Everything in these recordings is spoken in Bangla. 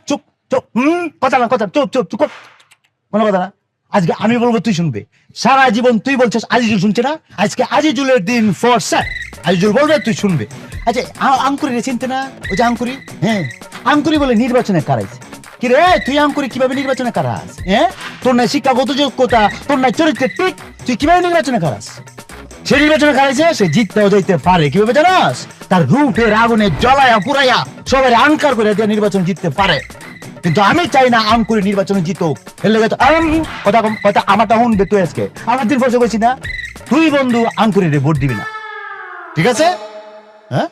চুপ চুপ, কথা না, কথা, চুপ চুপ চুপ, কোনো কথা না। আজকে আমি বলবো, তুই শুনবে। সারা জীবন তুই বলছিস আজিজুল শুনছে না, আজকে আজিজুলের দিন ফর স্যার। আজিজুল বলবে, তুই শুনবে। আচ্ছা, আঙ্কুরি রে চিনতে না? ওই যে আঙ্কুরি, হ্যাঁ, আঙ্কুরি বলে নির্বাচনে কারাইছে। কি রে, তুই আঙ্কুরি কিভাবে নির্বাচনে কারাস? হ্যাঁ, তোর নাই শিক্ষাগত যোগ্যতা, তোর নাই চরিত্রের ঠিক, তুই কিভাবে নির্বাচনে কারাস? সে নির্বাচনে কারাইছে, সে জিততেও যাইতে পারে। কিভাবে জানাস? তার রূপের আগুনে জ্বলায়া পুরাইয়া সবাই আঙ্কার করে দিয়ে নির্বাচন জিততে পারে। কিন্তু আমি চাই না আঙ্কুরি নির্বাচনে জিতুক। এর লেগে কথা কথা আমারটা শুনবে তুই। আজকে আমার দিন পয়সা কইছি না, তুই বন্ধু আঙ্কুরি রে ভোট দিবি না, ঠিক আছে? হ্যাঁ,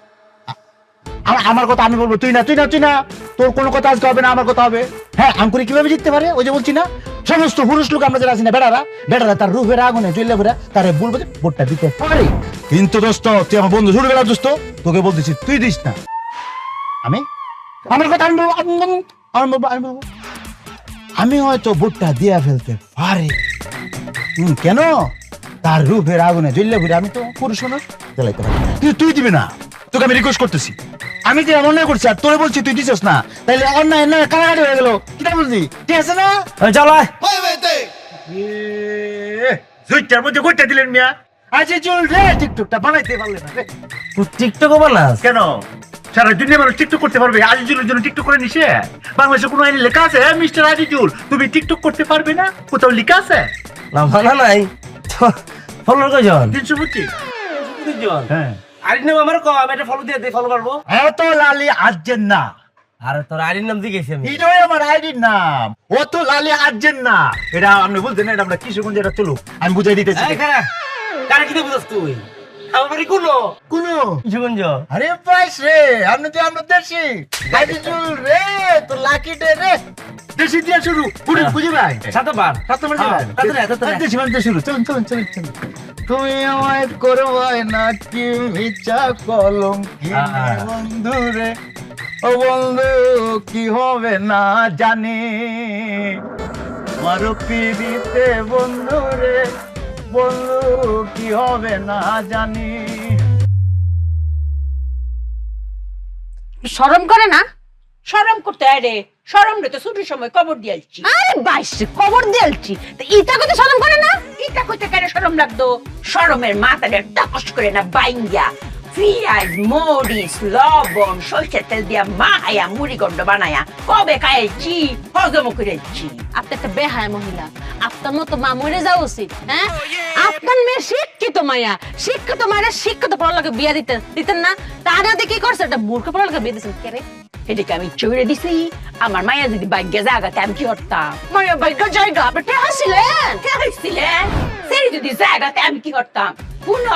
আমার কথা আমি বলবো, তুই না, তুই না, তুই না, তোর কোনো কথা আজকে হবে না, আমার কথা হবে। হ্যাঁ, আঙ্কুরি কিভাবে জিততে পারে? ওই যে বলছি না, সমস্ত পুরুষ লোক আমরা যারা আছি না, বেটারা তার রূপের আগুনে জ্বলে ভরা তারে বলবো যে ভোটটা দিতে পারে। কিন্তু দোস্ত, তুই আমার বন্ধু, ছোটবেলার দোস্ত, তোকে বলতেছি তুই দিস না। আমি আমার কথা আমি বলবো, আমি বলবো আমি হয়তো ভোটটা দিয়ে ফেলতে পারি। কেন? তার রূপের আগুনে জ্বললে ঘুরে আমি তো পুরুষ মানুষ জ্বালাইতে পারি। কিন্তু তুই দিবি না, তোকে আমি রিকোয়েস্ট করতেছি। আমি যে অন্যায় করছি আর তোরে বলছি তুই দিছিস না, তাইলে অন্যায় কারাগারি হয়ে গেল। কিটা বলছি, ঠিক আছে না? চালাই সুইটার মধ্যে কইটা দিলেন মিয়া। আজে চল রে, টিকটকটা বানাইতে পারলে না রে। টিকটক বানাস কেন? সারা দুনিয়া মানুষ টিকটক করতে পারবে, আজিজুলের জন্য টিকটক করে নিছে? বাংলাদেশে কোনো আইনে লেখা আছে, মিস্টার আজিজুল তুমি টিকটক করতে পারবে না? কোথাও লেখা আছে? না মানা নাই। ফলোর কয়জন? 325। হ্যাঁ, আইডি নাম আমার কো, আমি এটা ফলো দিয়ে দেই, ফলো করবো। এত লালি আজেন না, আরে তোর আইডির নাম দিয়েছি আমি। এটাই আমার আইডির নাম। অত লালি আজেন না, এটা আপনি বলতেন না, এটা আমরা কিশোরগঞ্জে এটা চলুক, আমি বুঝাই দিতেছি। এই কারা কারা কি বুঝাস তুই? আমার বাড়ি কোন কোন কিশোরগঞ্জ? আরে পাইস রে, আপনি তো আমরা দেশি আজিজুল রে, তো লাকি ডে রে, দেশি দিয়ে শুরু বুঝি ভাই। সাতবার দেশি মানে শুরু, চলুন চলুন চলুন চলুন। তুমি আমায় করবাই না কি মিছা কলম কি বন্ধু রে, ও বন্ধু কি হবে না জানি, মারো পিড়িতে বন্ধু রে, বন্ধু কি হবে না জানি। শরম করে না? শরম করতে হয় রে, শরম রে তো ছুটির সময় কবর দিয়েছি। আরে বাইশ কবর দিয়েছি, ইটা কথা শরম করে না? এটা কইতে কেন শরম লাগতো? শরমের মাথাটা টাকস করে না বাইঙ্গা পিঁয়াজ মরিচ লবণ সরষের তেল দিয়া মাহায়া মুড়ি গন্ড বানায়া কবে খাইছি, হজম করেছি। আপনি একটা বেহায়া মহিলা, আপনার মতো মা মরে যাওয়া উচিত। হ্যাঁ, আপনার মেয়ে শিক্ষিত মায়া, শিক্ষিত মায়েরা শিক্ষিত পড়ালেখা বিয়া দিতেন না? তা না দিয়ে কি করছে? একটা মূর্খ পড়ালেখা বিয়ে দিচ্ছেন কে রে? এদিকে আমি চড়ে দিছি, আমার মায়া যদি ভাগ্যে জায়গাতে আমি কি করতাম? মায়া ভাগ্য জায়গা আপনি হাসিলেন। ছিলেন সেই যদি জায়গাতে আমি কি করতাম? কোন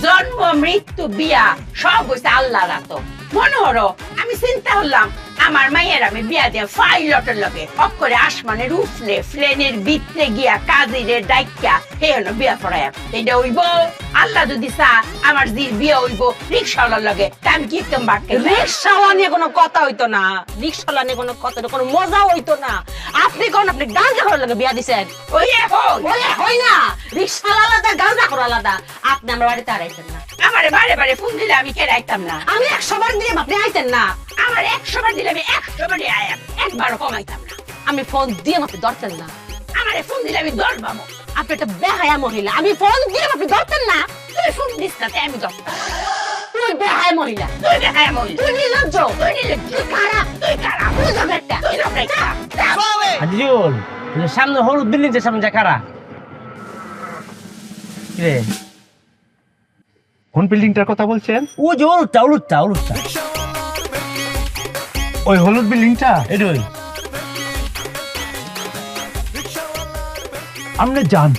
জন্ম মৃত্যু বিয়া সব হইছে আল্লাহ রাত। মনে হলো আমি চিন্তা হলাম আমার মায়ের আমি বিয়া দিয়ে পাইলটের লগে অক্ষরে আসমানের উফলে প্লেনের ভিতরে গিয়া কাজিরে ডাইকা হে হলো বিয়া পড়ায়। এটা হইব আল্লাহ যদি চা আমার জির বিয়া হইব রিক্সাওয়ালার লগে, তা আমি কি একদম বাড়তে? রিক্সাওয়ালা নিয়ে কোনো কথা হইতো না, রিক্সাওয়ালা নিয়ে কোনো কথা, কোনো মজা হইতো না। আপনি কোন আপনি গাঁজা করার লাগে বিয়া দিছেন? ওই এখন হয় না, রিক্সাওয়ালা আলাদা, গাঁজা করা আলাদা। আপনি আমার বাড়িতে আর আইতেন না। আমারে বারে বারে ফোন দিলে আমি কে রাখতাম না? আমি 100 বার দিলাম, আপনি আইতেন না। আমার 100 বার দিলে আমি 100 বারই আয়াম, একবারও কমাইতাম না। আমি ফোন দিয়ে আপনি ধরতেন না। আমারে ফোন দিলে আমি ধরবামো। আপনি একটা বেহায়া মহিলা, আমি ফোন দিয়ে আপনি ধরতেন না। তুই ফোন দিস না, তাই আমি ধরতাম। তুই বেহায়া মহিলা, তুই দেখায় মহিলা, তুই নির্লজ্জ, তুই নির্লজ্জ, তুই খারাপ, তুই খারাপ, তুই জমেরটা, তুই জমেরটা। আজিজুল, সামনে হলুদ বিল্ডিং এর সামনে যা কারা রে? কোন বিল্ডিংটার কথা বলছেন? ও যে উলুটটা ওই হলুদ বিল্ডিংটা? এডই আপনি যান,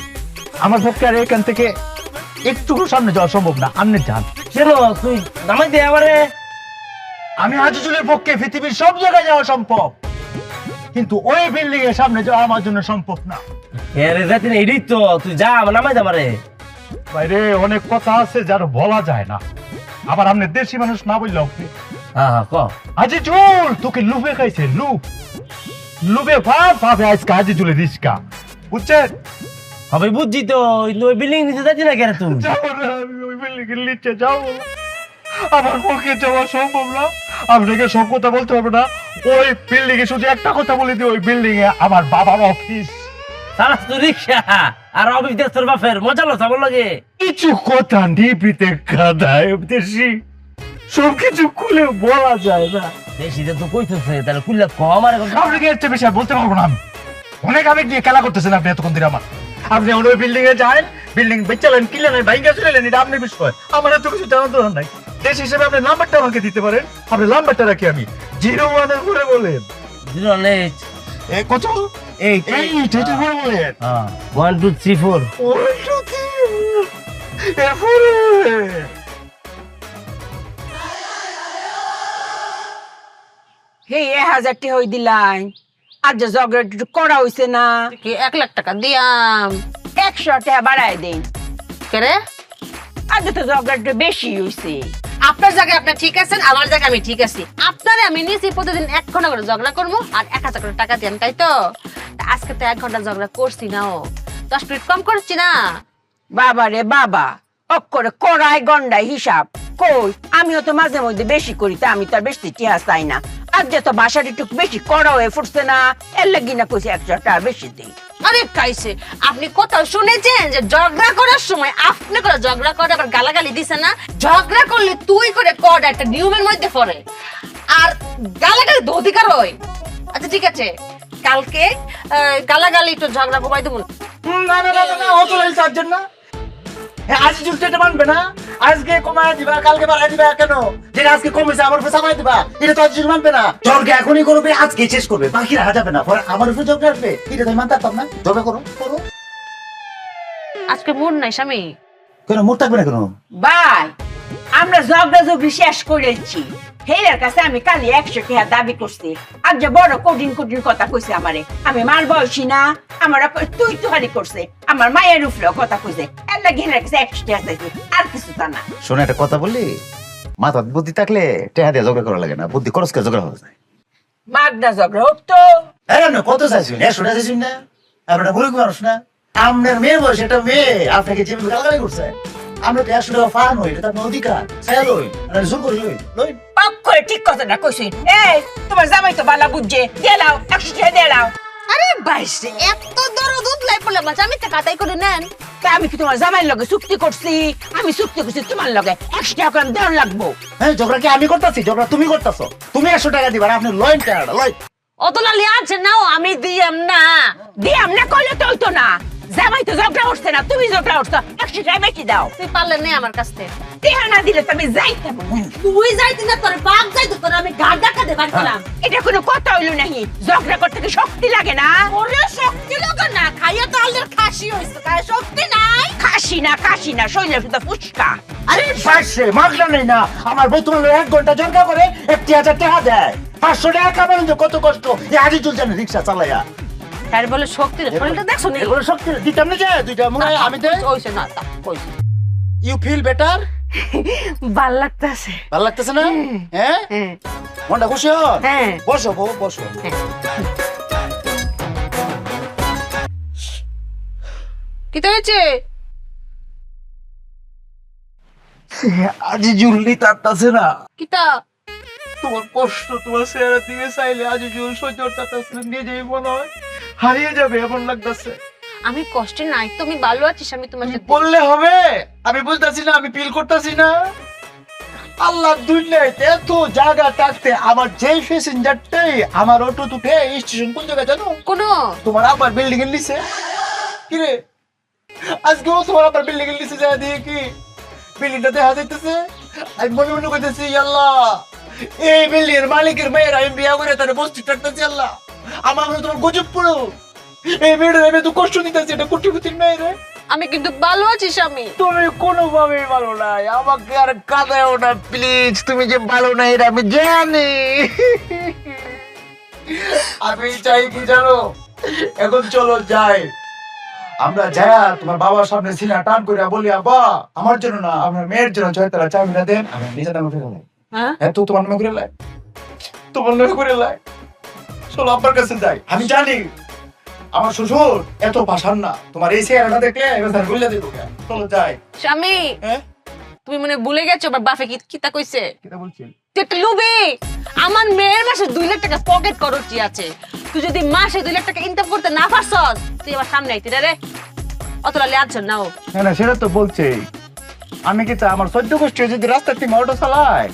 আমার পক্ষে আর এখান থেকে একটুকু সামনে যাওয়া সম্ভব না। আপনি যান। কেন তুই নামাই দে আমারে? আমি আজিজুলের পক্ষে পৃথিবীর সব জায়গায় যাওয়া সম্ভব, কিন্তু ওই বিল্ডিং এর সামনে যাওয়া আমার জন্য সম্ভব না। এরে যাতে এডই তো, তুই যা নামাই দে আমারে। বাইরে অনেক কথা আছে যার বলা যায় না, আবার আপনি দেশি মানুষ না বললেও হ্যাঁ ক আজিজুল তোকে লুবে খাইছে, লুবে ভাবে আজকে আজিজুলের রিস্কা, বুঝছেন? হবে বুঝছি তো, ওই বিল্ডিং নিচে যাচ্ছি না কেন তুমি? যাবো না, আমি ওই বিল্ডিং এর নিচে যাবো না, আমার পক্ষে যাওয়া সম্ভব না। আপনাকে সব কথা বলতে হবে না, ওই বিল্ডিং এ শুধু একটা কথা বলে দিই, ওই বিল্ডিং এ আমার বাবার অফিস। চালাস তুই রিক্সা আর অফিস দেশ তোর বাপের মজা লো সবার লাগে। কিছু কথা নিবিতে কাদায় দেশি, সবকিছু খুলে বলা যায় না। দেশিতে তো কইতেছে তাহলে কুল্লা কম আর এখন আপনাকে একটা বিষয় বলতে পারবো না আমি। অনেক আবেগ নিয়ে খেলা করতেছেন আপনি এতক্ষণ ধরে আমার। আপনি ওই বিল্ডিং এ যান, বিল্ডিং বেচালেন, কিনলেন, ভাইঙ্গা চলেন, এটা আপনার বিষয়, আমার এত কিছু জানার দরকার নাই। দেশ হিসেবে আপনি নাম্বারটা আমাকে দিতে পারেন, আপনি নাম্বারটা রাখি আমি 01 এর পরে বলেন। 08 কত? 8 এটা পরে বলেন 1 2 3 4 হে 1000 টাকা হই দিলাই আর যে ঝগড়া একটু করা হইছে না, কি 1 লাখ টাকা দিয়াম 100 টাকা বাড়ায় দেন। কেরে? আর যে তো ঝগড়া একটু বেশি হইছে। আপনার জায়গায় আপনি ঠিক আছেন, আমার জায়গায় আমি ঠিক আছি। আপনারে আমি নিয়েছি প্রতিদিন 1 ঘন্টা করে ঝগড়া করবো আর 1000 করে টাকা দিয়াম, তাই তো? তা আজকে তো 1 ঘন্টা ঝগড়া করছি না, ও 10 মিনিট কম করছি না। বাবা রে বাবা, অক্ষরে কড়াই গন্ডাই হিসাব কই, আমিও তো মাঝে মধ্যে বেশি করি, তা আমি তো আর বেশি টিয়া চাই না। আর যে তো বাসার একটু বেশি কড়া হয়ে ফুটছে না, এর লাগি না কইছে 100 টাকা বেশি দিই। আরে কাইছে, আপনি কোথাও শুনেছেন যে ঝগড়া করার সময় আপনি করে ঝগড়া করে আবার গালাগালি দিছে না? ঝগড়া করলে তুই করে কর একটা নিয়মের মধ্যে পড়ে, আর গালাগালি তো অধিকার হয়। আচ্ছা ঠিক আছে, কালকে গালাগালি একটু ঝগড়া কমাই দেবো। না না না না, অত লাইন চার্জেন না। আজ জুলতে এটা মানবে না, আজকে কমায় দিবা, কালকে বাড়ায় দিবা কেন? যেটা আজকে কমেছে আমার উপরে চাপাই দিবা, এটা তো আজ মানবে না। ঝগড়া এখনই করবে, আজকে শেষ করবে, বাকি রাখা যাবে না। পরে আমার উপরে ঝগড়া আসবে, এটা তো মানতে পারতাম না। ঝগড়া করো করো। আজকে মন নাই স্বামী। কেন মোট থাকবে না কেন? ভাই, আমরা ঝগড়া ঝগড়ি শেষ করেছি। হেরার কাছে আমি কালি 100 টাকা দাবি করছি, আর যে বড় কঠিন কঠিন কথা কইছে আমারে, আমি মার বয়সী না, আমার তুই তুহারি করছে, আমার মায়ের উপরেও কথা কইছে, এর লাগি হেরার কাছে 100 টাকা চাইছি, আর কিছু তা না। শোনো একটা কথা বললি, মাথা বুদ্ধি থাকলে টেহা দিয়ে ঝগড়া করা লাগে না, বুদ্ধি খরচ করে ঝগড়া হয়ে যায়। মাগনা ঝগড়া হতো। না কত চাইছি, 100 টাকা চাইছি না, আপনারা ভুল মানুষ না। আপনার মেয়ে বয়স, একটা মেয়ে আপনাকে যেভাবে গালাগালি করছে, আমরা তো 100 টাকা ফান হই, এটা তো আপনার অধিকার, চাই লই, আর জোর করি লই লই। পাপ করে ঠিক কথাটা কইছি। এই তোমার জামাই তো বালা বুঝছে, দেলাও 100 টাকা দেলাও। আরে বাইশ রে, এত দরদ উতলাই পড়লে মাছ আমি টাকা তাই করে নেন। তা আমি কি তোমার জামাইয়ের লগে চুক্তি করছি? আমি চুক্তি করছি তোমার লগে 100 টাকা করে দেওয়ার লাগবো। হ্যাঁ, ঝগড়া কি আমি করতেছি? ঝগড়া তুমি করতেছো। তুমি 100 টাকা দিবা, আর আপনি লইন টাকাটা লই। অত লালি আছে নাও, আমি দিয়াম না। দিয়াম না কইলে তো হইতো না। জামাই তো ঝগড়া উঠছে না, তুমি ঝগড়া উঠছো, 100 টাকা বেশি দাও। তুই পারলে নে আমার কাছ থেকে। টিহা না দিলে তো আমি যাইতাম না। তুই যাইতি না, তোর বাপ যাইতো, তোর আমি ঘাট ধাক্কা দেবার গেলাম। এটা কোনো কথা হইলো নাকি? ঝগড়া করতে কি শক্তি লাগে না? ওরে শক্তি লাগে না, খাইয়া তো আলদের খাসি হইছে, গায়ে শক্তি নাই। খাসি না শরীরের ভিতর ফুসকা। আরে পাশে মাগলা নেই না, আমার বউ তোমার 1 ঘন্টা ঝগড়া করে 1000 টাকা দেয়। 500 টাকা কামানো যে কত কষ্ট, এই আজই চলছে না রিক্সা চালাইয়া। তার বলে শক্তি রে, শরীরটা দেখছো নি? এগুলো শক্তি দিতাম না, যে দুইটা মুড়া আমি দেই। হইছে না, তা কইছে। You feel better? ভাল লাগতাছে। ভালো লাগতেছে না? হ্যাঁ, হ্যাঁ মনটা খুশি হয়? হ্যাঁ। বসো বউ, বসো। কি তো হয়েছে? আজি জুলনি তারতাছে না। কিতা? তোমার কষ্ট, তোমার চেহারা দিকে চাইলে আজি জুল সহ্য করতেছে না, নিজেই মনে হয় হারিয়ে যাবে এমন লাগতেছে। আমি কষ্টে নাই, তুমি ভালো আছিস, আমি তোমার সাথে। বললে হবে? আমি বুঝতেছি না, আমি ফিল করতেছি না। আল্লাহ দুনিয়ায় এত জায়গা থাকতে আমার যেই প্যাসেঞ্জারটাই আমার অটো উঠে স্টেশন কোন জায়গায় জানো? কোন? তোমার আবার বিল্ডিং এর নিচে। কি রে, আজকেও তোমার আবার বিল্ডিং এর নিচে যায় দিয়ে কি বিল্ডিংটা দেখা যাইতেছে। আমি মনে মনে কইতেছি, আল্লাহ এই বিল্ডিং এর মালিকের মেয়ের আমি বিয়া করে তার বস্তি থাকতেছি। আল্লাহ আমার মনে তোমার গজব পড়ো, এই মেয়েটা আমি তো কষ্ট দিতেছি, এটা কোটিপতির মেয়েরে। আমি কিন্তু ভালো আছি স্বামী। তুমি কোনোভাবেই ভালো নাই, আমাকে আর কাঁদাও না প্লিজ। তুমি যে ভালো নাই এটা আমি জানি। আমি চাই কি জানো, এখন চলো যাই, আমরা যায়া তোমার বাবার সামনে সিনা টান করে বলি, আব্বা আমার জন্য না, আমার মেয়ের জন্য ছয়তলা চাবিটা দেন, আমি নিজে নামে করে লাই। হ্যাঁ, তো তোমার নামে করে লাই, তোমার নামে করে লাই। চলো আব্বার কাছে যাই। আমি জানি আমার শ্বশুর এত পাষাণ না, তোমার এই চেহারাটা দেখলে এবার বলে দেবো। চলো যাই। স্বামী, হ্যাঁ, তুমি মনে ভুলে গেছো আমার বাপে কিতা কইছে? কিটা বলছি? তুই একটা লুবি। আমার মেয়ের মাসে 2 লাখ টাকা পকেট খরচই আছে। তুই যদি মাসে 2 লাখ টাকা ইনকাম করতে না পারছস, তুই আমার সামনে আইতি রে। অতটা লেয়াচ্ছ নাও। না সেটা তো বলছে, আমি কি তা আমার 14 গোষ্ঠী যদি রাস্তা থেকে অটো চালায়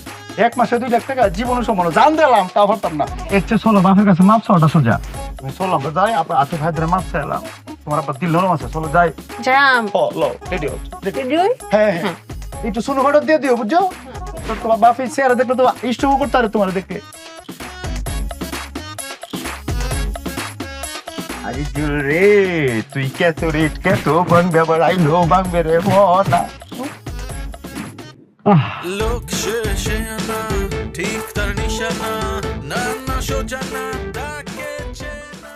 1 মাসে 2 লাখ টাকা জীবন সমান জান দিলাম তা পারতাম না। একটু চলো বাপের কাছে মাপ চাওয়াটা সোজা। আমি চললাম তো যাই, আপনার আতে ভাইদের মাপ চাইলাম, তোমার আবার দিল নরম আছে, চলো যাই। জাম লো রেডি হচ্ছে। রেডি হ্যাঁ হ্যাঁ একটু শুনো হঠাৎ দিয়ে দিও বুঝছো, তো তোমার বাপের চেহারা দেখলে তো ইষ্টও করতে পারে তোমার দেখে। আরে জুল রে তুই কত রেট কত ভাঙবে আবার আইলো ভাঙবে রে মনা। লোক শেষে আনা ঠিক তার নিশানা না না সোজা না তাকে চেনা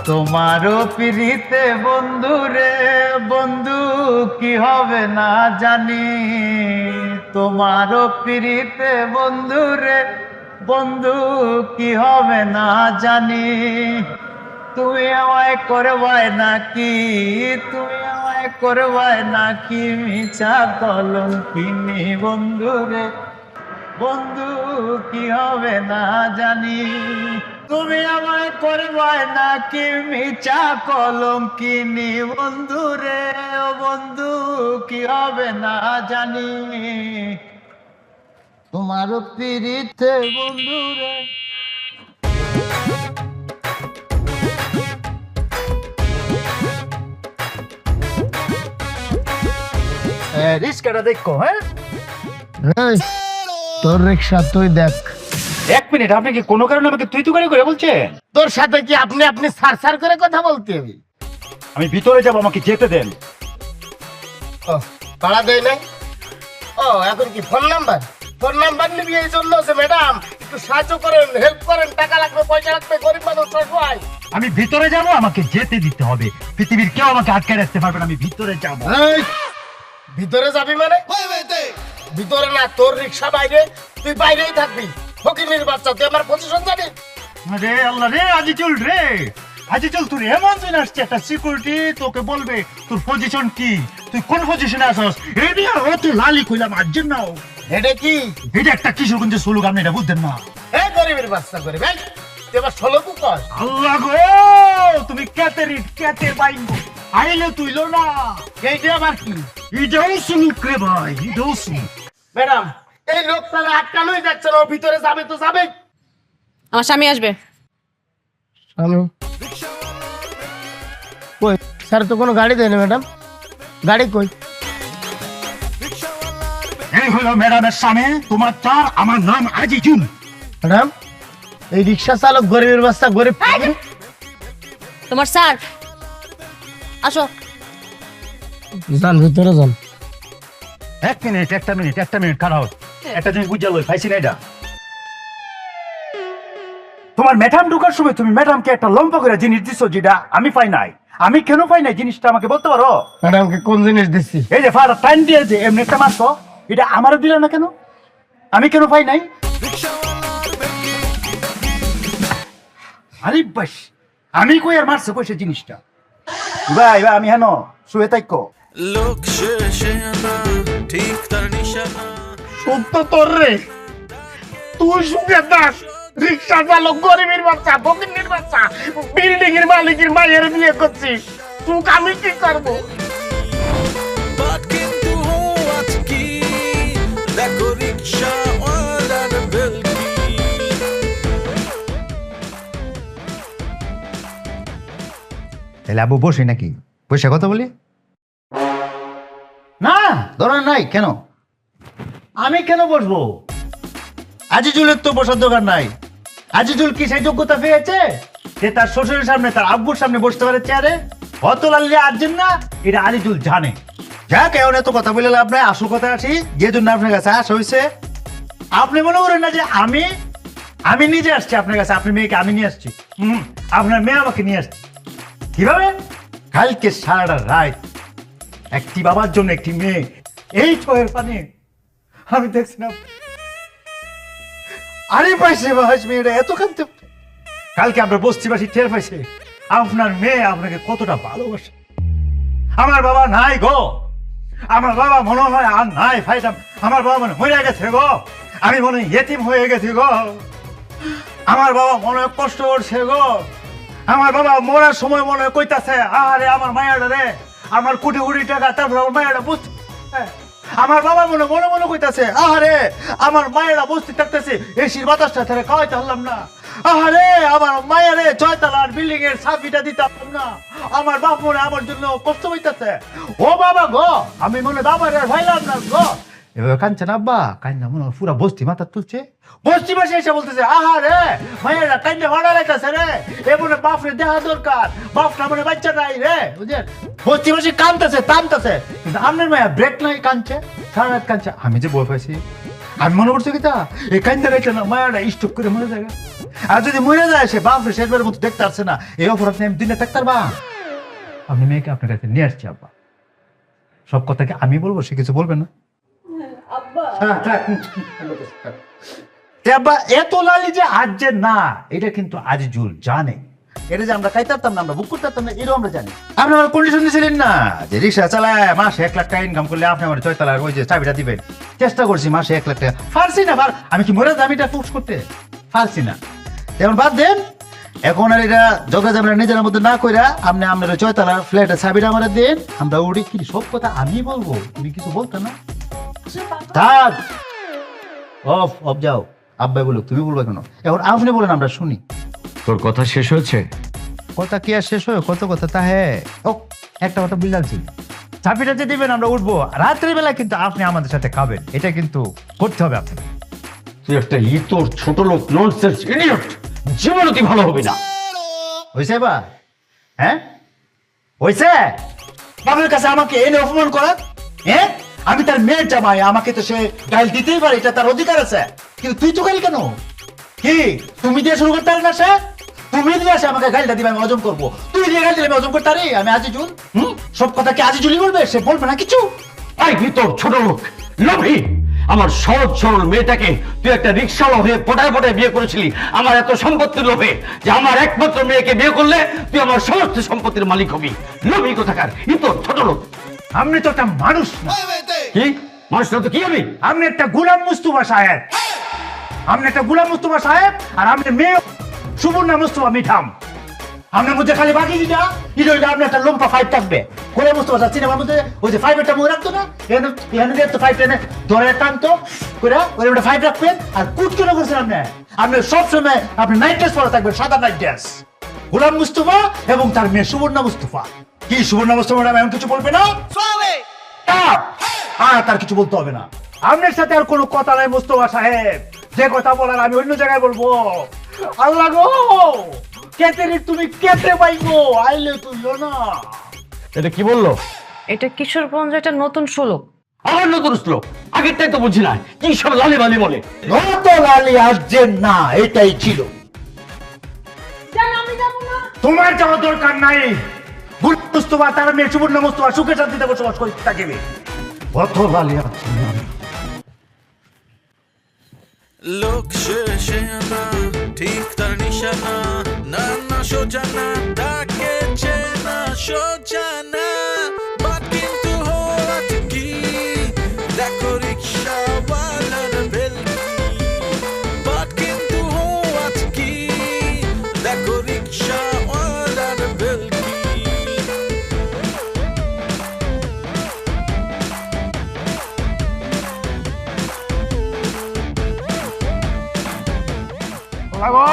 তোমারও পিড়িতে বন্ধু রে বন্ধু কি হবে না জানি, তোমারও পিড়িতে বন্ধু রে বন্ধু কি হবে না জানি, তুমি আমায় করবাই নাকি, তুমি আমায় করবাই নাকি মিছা কলঙ্কিনী বন্ধু রে বন্ধু কি হবে না জানি, তুমি আমায় করবাই নাকি মিছা কলঙ্কিনী বন্ধু রে ও বন্ধু কি হবে না জানি, তোমারও পিড়িতে বন্ধু রে। রিস্কাটা দেখো। হ্যাঁ তোর রিক্সা তুই দেখ। 1 মিনিট, আপনি কি কোনো কারণে আমাকে তুই তুকারি করে বলছেন? তোর সাথে কি আপনি সার করে কথা বলতে হবে? আমি ভিতরে যাব, আমাকে যেতে দেন। ও ভাড়া দেয় নাই? ও এখন কি ফোন নাম্বার নিবি এই জন্য? ম্যাডাম একটু সাহায্য করেন, হেল্প করেন, টাকা লাগবে পয়সা লাগবে, গরিব মানুষ সবাই। আমি ভিতরে যাব, আমাকে যেতে দিতে হবে, পৃথিবীর কেউ আমাকে আটকে রাখতে পারবে না, আমি ভিতরে যাব। এই, ভিতরে যাবি মানে? ভিতরে না, তোর রিক্সা বাইরে, তুই বাইরেই থাকবি। ফকিনির বাচ্চা, তুই আমার পজিশন জানিস? রে আল্লাহ রে, আজিজুল রে, আজিজুল তুই এমন দিন আসছে একটা সিকিউরিটি তোকে বলবে তোর পজিশন কি, তুই কোন পজিশনে আসস, এডি আর ও তুই লালি কইলাম আজজন নাও। এটা কি? এটা একটা কিশোরগঞ্জের সুলুক, আপনি এটা বুঝতেন না? এই গরিবের বাচ্চা করে ভাই, তুই আবার 16 কর। আল্লাহ গো, তুমি কেতে বাইঙ্গো আইলে তুইলো না, এইটা আবার কি? এটাও সুলুক রে ভাই, এটাও সুলুক। ম্যাডাম এই লোকটা আটকানোই যাচ্ছে না, ও ভিতরে যাবে তো যাবে। আমার স্বামী আসবে। কই স্যার তো কোনো গাড়ি দেয় না ম্যাডাম, গাড়ি কই? এই হলো ম্যাডামের সামনে তোমার চার, আমার নাম আজিজুল। ম্যাডাম এই রিক্সা চালক গরিবের বাচ্চা, গরিব তোমার স্যার আসো। যান ভিতরে যান। একটা মিনিট খারাপ, একটা জিনিস বুঝা লই পাইছি না। এটা তোমার ম্যাডাম ঢোকার সময় তুমি ম্যাডামকে একটা লম্বা করে জিনিস দিছো, যেটা আমি পাই নাই। আমি কেন পাই নাই জিনিসটা আমাকে বলতে পারো? ম্যাডামকে কোন জিনিস দিচ্ছি? এই যে ফাটা টাইম দিয়ে যে এমনি একটা মারছো, এটা আমারও দিলে না কেন? আমি কেন পাই নাই? আরে বাস, আমি কই আর মারছে কই সে জিনিসটা? ভাই আমি হেন শুয়ে থাকো। লোক শেষে আনা ঠিক তার নিশানা সত্য তোর রে, তুই সুখে দাস, রিক্সা চালক গরিবের বাচ্চা, ফকিন্নির বাচ্চা, বিল্ডিং এর মালিকের মায়ের বিয়ে করছিস, সুখ আমি কি করবো? বাট কিন্তু আজ কি দেখো রিক্সা ওয়ালার বেলকি। তাহলে আবু বসে নাকি পয়সা কথা বলি না, দরকার নাই। কেন আমি কেন বসবো? আজিজুলের তো বসার দরকার নাই। আজিজুল কি সেই যোগ্যতা পেয়েছে যে তার শ্বশুরের সামনে, তার আব্বুর সামনে বসতে পারে চেয়ারে? অত লাল্লি আর্জেন না, এটা আজিজুল জানে। যাক এখন এত কথা বলে লাভ নাই, আসল কথা আসি যে জন্য আপনার কাছে আসা হয়েছে। আপনি মনে করেন না যে আমি আমি নিজে আসছি আপনার কাছে, আপনার মেয়েকে আমি নিয়ে আসছি। আপনার মেয়ে আমাকে নিয়ে আসছে কিভাবে? কালকে সারাটা রাত একটি বাবার জন্য একটি মেয়ে এই চোখের পানি আমি দেখছি না। আরে পাইছে বাস মেয়েটা এত কাঁদতে। কালকে আপনার বস্তিবাসী টের পাইছে আপনার মেয়ে আপনাকে কতটা ভালোবাসে। আমার বাবা নাই গো, আমার বাবা মনে হয় আর নাই ফাইতাম, আমার বাবা মনে হয়ে গেছে গো, আমি মনে হয় ইয়েতিম হয়ে গেছি গো, আমার বাবা মনে হয় কষ্ট করছে গো, আমার বাবা মরার সময় মনে হয় কইতাছে আরে আমার মায়েরা রে, আমার কোটি কোটি টাকা, তারপর আমার মায়েরা বুঝতে, আমার বাবা মনে মনে মনে কইতাছে আরে আমার মায়েরা বসতে থাকতেছে এসির বাতাসটা ছেড়ে খাওয়াইতে পারলাম না, আরে আমার মায়েরে ছয়তলার বিল্ডিং এর চাবিটা দিতে পারলাম না, আমার বাপ মনে আমার জন্য কষ্ট হইতাছে, ও বাবা গো আমি মনে বাবার আর ভাইলাম না গো। এবার কাঁদছে না আব্বা, কান্দা মনে হয় পুরা বস্তি মাথা তুলছে, বস্তি মাসে এসে বলতেছে আহারে মায়েরা কান্দে ভাড়া রেখেছে রে, এ মনে বাপরে দেখা দরকার, বাপটা মনে বাচ্চা নাই রে, বুঝলেন? বস্তি মাসে কান্দতেছে টানতেছে, কিন্তু আপনার মায়া ব্রেক নাই, কাঁদছে সারা রাত কাঁদছে। আমি যে বই পাইছি, আমি মনে করছি কি তা এই কান্দা গাইছে না মায়াটা স্টক করে মরে যায়, আর যদি মরে যায় সে বাপরে শেষবারের মতো দেখতে পারছে না, এই অপরাধ নিয়ে আমি দিনে থাকতে পারবা। আপনি মেয়েকে আপনার কাছে নিয়ে আসছি আব্বা, সব কথাকে আমি বলবো, সে কিছু বলবে না। আব্বা এত লালি যে আজ যে না, এটা কিন্তু আজিজুল জানে, এটা যে আমরা খাইতে পারতাম না, আমরা বুক করতে পারতাম না, এটাও আমরা জানি। আপনি আমার কন্ডিশন দিয়েছিলেন না যে রিক্সা চালায় মাসে 1 লাখ টাকা ইনকাম করলে আপনি আমার 6 তলার ওই যে চাবিটা দিবেন, চেষ্টা করছি মাসে 1 লাখ টাকা, পারছি না, আমি কি মরে দামিটা ফুক্স করতে পারছি না, এখন বাদ দেন। এখন আর এটা ঝগড়া ঝামেলা নিজের মধ্যে না কইরা আপনি আপনার 6 তলার ফ্ল্যাটের চাবিটা আমার দেন, আমরা উড়ি। কি সব কথা আমি বলবো, তুমি কিছু বলতে না, থাক অফ অফ যাও। আব্বাই বলুক, তুমি বলবে কেন? এখন আপনি বলেন আমরা শুনি। তোর কথা শেষ হয়েছে? কথা কি আর শেষ হয়? কত কথা তা হ্যাঁ, ও একটা কথা বুঝলামছি, চাবিটা যে দিবেন আমরা উঠবো, রাত্রিবেলা কিন্তু আপনি আমাদের সাথে খাবেন, এটা কিন্তু করতে হবে আপনাকে। তুই একটা ইতর ছোট লোক, ননসেন্স ইডিয়ট, জীবনে তুই ভালো হবে না। হয়েছে বা? হ্যাঁ হয়েছে? বাবার কাছে আমাকে এনে অপমান করা, হ্যাঁ? আমি তার মেয়ের জামাই, আমাকে তো সে গাইল দিতেই পারে, এটা তার অধিকার আছে, কিন্তু তুই তো গাইল কেন? কি তুমি দিয়ে শুরু করতে পারি না? সে তুমি দিয়ে আসে আমাকে গাইলটা দিবে, আমি হজম করবো, তুই দিয়ে গাইল দিলে আমি হজম করতে পারি? আমি আজিজুল, সব কথা কি আজিজুলই বলবে? সে বলবে না কিছু? আই ভিতর ছোট লোক, লোভী, আমার সহজ সরল মেয়েটাকে তুই একটা রিক্সাওয়ালা হয়ে পটায় পটায় বিয়ে করেছিলি আমার এত সম্পত্তির লোভে, যে আমার একমাত্র মেয়েকে বিয়ে করলে তুই আমার সমস্ত সম্পত্তির মালিক হবি। লোভী কোথাকার, ইতর ছোট লোক। আপনি তো একটা মানুষ না। কি মানুষ না তো কি হবি? আপনি একটা গোলাম মুস্তফা সাহেব, আপনি একটা গোলাম মুস্তফা সাহেব, আর আপনি মেয়ে সুবর্ণা মুস্তফা মিঠাম। আপনার মধ্যে খালি বাকি যেটা এটা আপনি একটা লম্বা ফাইভ থাকবে। গোলাম মুস্তফা সাহেব সিনেমার মধ্যে ওই যে ফাইভেরটা মনে রাখতো না, এখানে তো ফাইভ টেনে ধরে টানতো করে ওই একটা ফাইভ রাখবেন, আর কুট কেন করছেন আপনি? আপনি সবসময় আপনি নাইট ড্রেস পরে থাকবেন, সাদা নাইট ড্রেস। গোলাম মুস্তফা এবং তার মেয়ে সুবর্ণা মুস্তফা। কি সুবর্ণা মুস্তফা ম্যাডাম এমন কিছু বলবে না? তার কিছু বলতে হবে না, আপনার সাথে আর কোনো কথা নাই মুস্তফা সাহেব, যে কথা বলার আমি অন্য জায়গায় বলবো। আল্লাহ গো, কেতে রে তুমি কেতে পাইবো, আইলে তুইও না। এটা কি বললো? এটা কিশোরগঞ্জ, এটা নতুন শ্লোক। আমার নতুন শ্লোক, আগেরটাই তো বুঝি না, কি সব লালি বালি বলে। নত লালি আসছে না, এটাই ছিল। তোমার যাওয়া দরকার নাই, গোলাম মুস্তফা তার মেয়ে সুবর্ণা মুস্তফা সুখে শান্তিতে বসবাস করে থাকবে। অত লালি আসছে না। লোক শেষে আনা ঠিক তার নিশানা, না না সোজা না, তাকে চেনা সোজা না, বাট কিন্তু হওয়ার কি দেখো রিক্সাওয়ালার ভেলকি, বাট কিন্তু হওয়ার কি দেখো রিক্সাওয়ালার ভেলকি। লাগো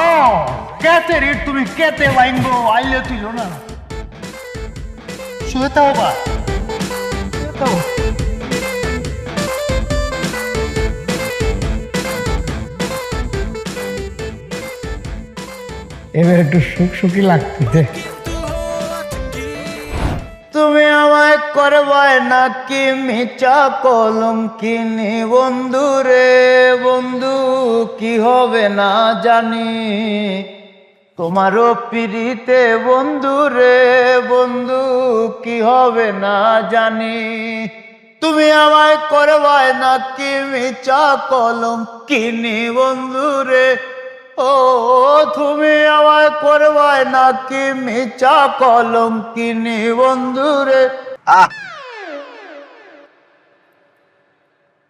কেতে রে তুমি কেতে বাইঙ্গো, আইলে তুইও না। শুয়ে তাও বা এবার একটু সুখ সুখী লাগতেছে। তুমি আমায় আমায় করবায় নাকি মিচা কলঙ্কিনী বন্ধু রে বন্ধু কি হবে না জানি তোমারও পিড়িতে বন্ধু রে বন্ধু কি হবে না জানি তুমি আমায় করবায় নাকি মিচা কলঙ্কিনী বন্ধু রে ও তুমি আমায় করবায় নাকি মিচা কলঙ্কিনী বন্ধু রে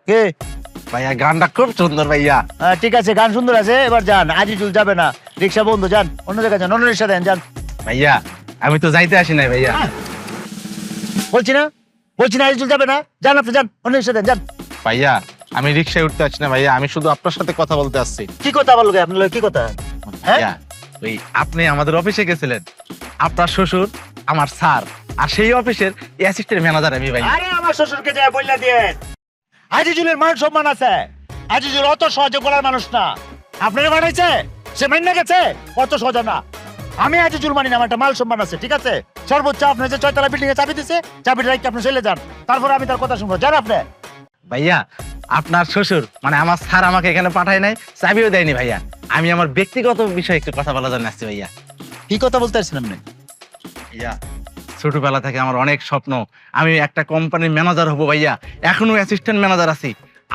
কে ভাইয়া গানটা খুব সুন্দর ভাইয়া। ঠিক আছে গান সুন্দর আছে এবার যান আজিজুল যাবে না রিক্সা বন্ধ যান অন্য জায়গায় যান অন্য রিক্সা দেন যান ভাইয়া আমি তো যাইতে আসি নাই ভাইয়া। বলছি না আজিজুল যাবে না যান আপনি যান অন্য রিক্সা দেন যান ভাইয়া আমি রিক্সায় উঠতে আসছি না ভাইয়া, আমি শুধু আপনার সাথে কথা বলতে আসছি। কি কথা বলবে আপনার কি কথা হ্যাঁ ভাইয়া ওই আপনি আমাদের অফিসে গেছিলেন, আপনার শ্বশুর আমার স্যার, আর সেই অফিসের অ্যাসিস্ট্যান্ট ম্যানেজার আমি ভাইয়া। আরে আমার শ্বশুরকে যায় বললা দিয়ে আজিজুলের মান সম্মান আছে আজিজুল অত সহজে বলার মানুষ না আপনারা বানাইছে সে মাইনা গেছে অত সহজ না আমি আজিজুল মানি না আমার একটা মাল সম্মান আছে ঠিক আছে সর্বোচ্চ আপনি যে 6 তলা বিল্ডিং এ চাবি দিছে চাবিটা রাখতে আপনি চলে যান তারপর আমি তার কথা শুনবো যান আপনি ভাইয়া আপনার শ্বশুর মানে আমার স্যার আমাকে এখানে পাঠায় নাই, চাবিও দেয়নি ভাইয়া। আমি আমার ব্যক্তিগত বিষয়ে একটু কথা বলার জন্য আসছি ভাইয়া। কি কথা বলতে আসছেন আপনি ভাইয়া ছোটবেলা থেকে আমার অনেক স্বপ্ন, আমি একটা কোম্পানির ম্যানেজার হব ভাইয়া, এখনো অ্যাসিস্ট্যান্ট ম্যানেজার আছি।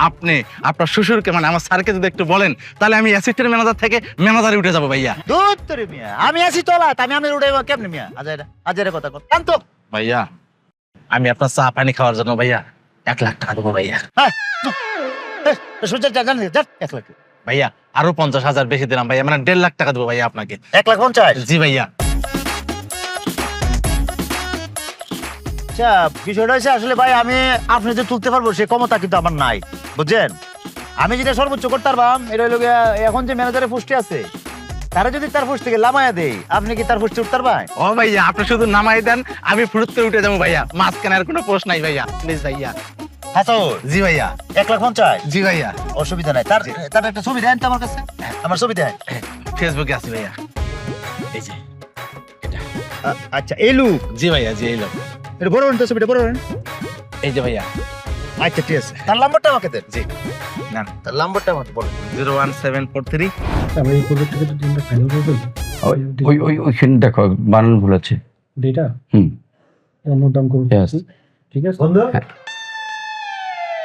আপনি আপনার শ্বশুরকে মানে আমার স্যারকে যদি একটু বলেন তাহলে আমি অ্যাসিস্ট্যান্ট ম্যানেজার থেকে ম্যানেজারে উঠে যাবো ভাইয়া। দূর তোরে মিয়া আমি আছি তোলা আমি উড়ে কেমনে মিয়া আজারে কথা কর কান্ত ভাইয়া আমি আপনার চা পানি খাওয়ার জন্য ভাইয়া 1 লাখ টাকা দেবো ভাইয়া। সোজা জান 1 লাখ ভাইয়া আরো 50,000 বেশি দিলাম ভাইয়া, মানে 1.5 লাখ টাকা দেবো ভাইয়া আপনাকে। 1,50,000 জি ভাইয়া। আচ্ছা বিষয়টা হচ্ছে আসলে ভাই আমি আপনি যে তুলতে পারবো সে ক্ষমতা কিন্তু আমার নাই বুঝছেন আমি যেটা সর্বোচ্চ করতে পারবাম এটা হলো এখন যে ম্যানেজারের পোস্টে আছে তারা যদি তার পোস্ট থেকে লামায়া দেয় আপনি কি তার পোস্টে উঠতে পারবেন? ও ভাইয়া আপনি শুধু নামাই দেন আমি ফুরুত করে উঠে যাবো ভাইয়া, মাঝখানে আর কোনো প্রশ্ন নাই ভাইয়া, প্লিজ ভাইয়া। হ্যাঁ তো জি ভাইয়া। 1,50,000 জি ভাইয়া। অসুবিধা নাই তার একটা ছবি দেন তো আমার কাছে আমার ছবি দেন ফেসবুকে আছি ভাইয়া, এই যে এটা। আচ্ছা এই লুক জি ভাইয়া জি এই লোক। এটা বড় তো ছবিটা বড় এই যে ভাইয়া। আচ্ছা ঠিক আছে তার নাম্বারটা আমাকে দেন জি না তার নাম্বারটা আমাকে বলুন 01743। আমরা এই প্রজেক্টটাকে যদি আমরা ফাইনাল করে ফেলি ওইখানে দেখো বানান ভুল আছে। ডেটা হুম অন্য দাম করবো Yes. ঠিক আছে বন্ধু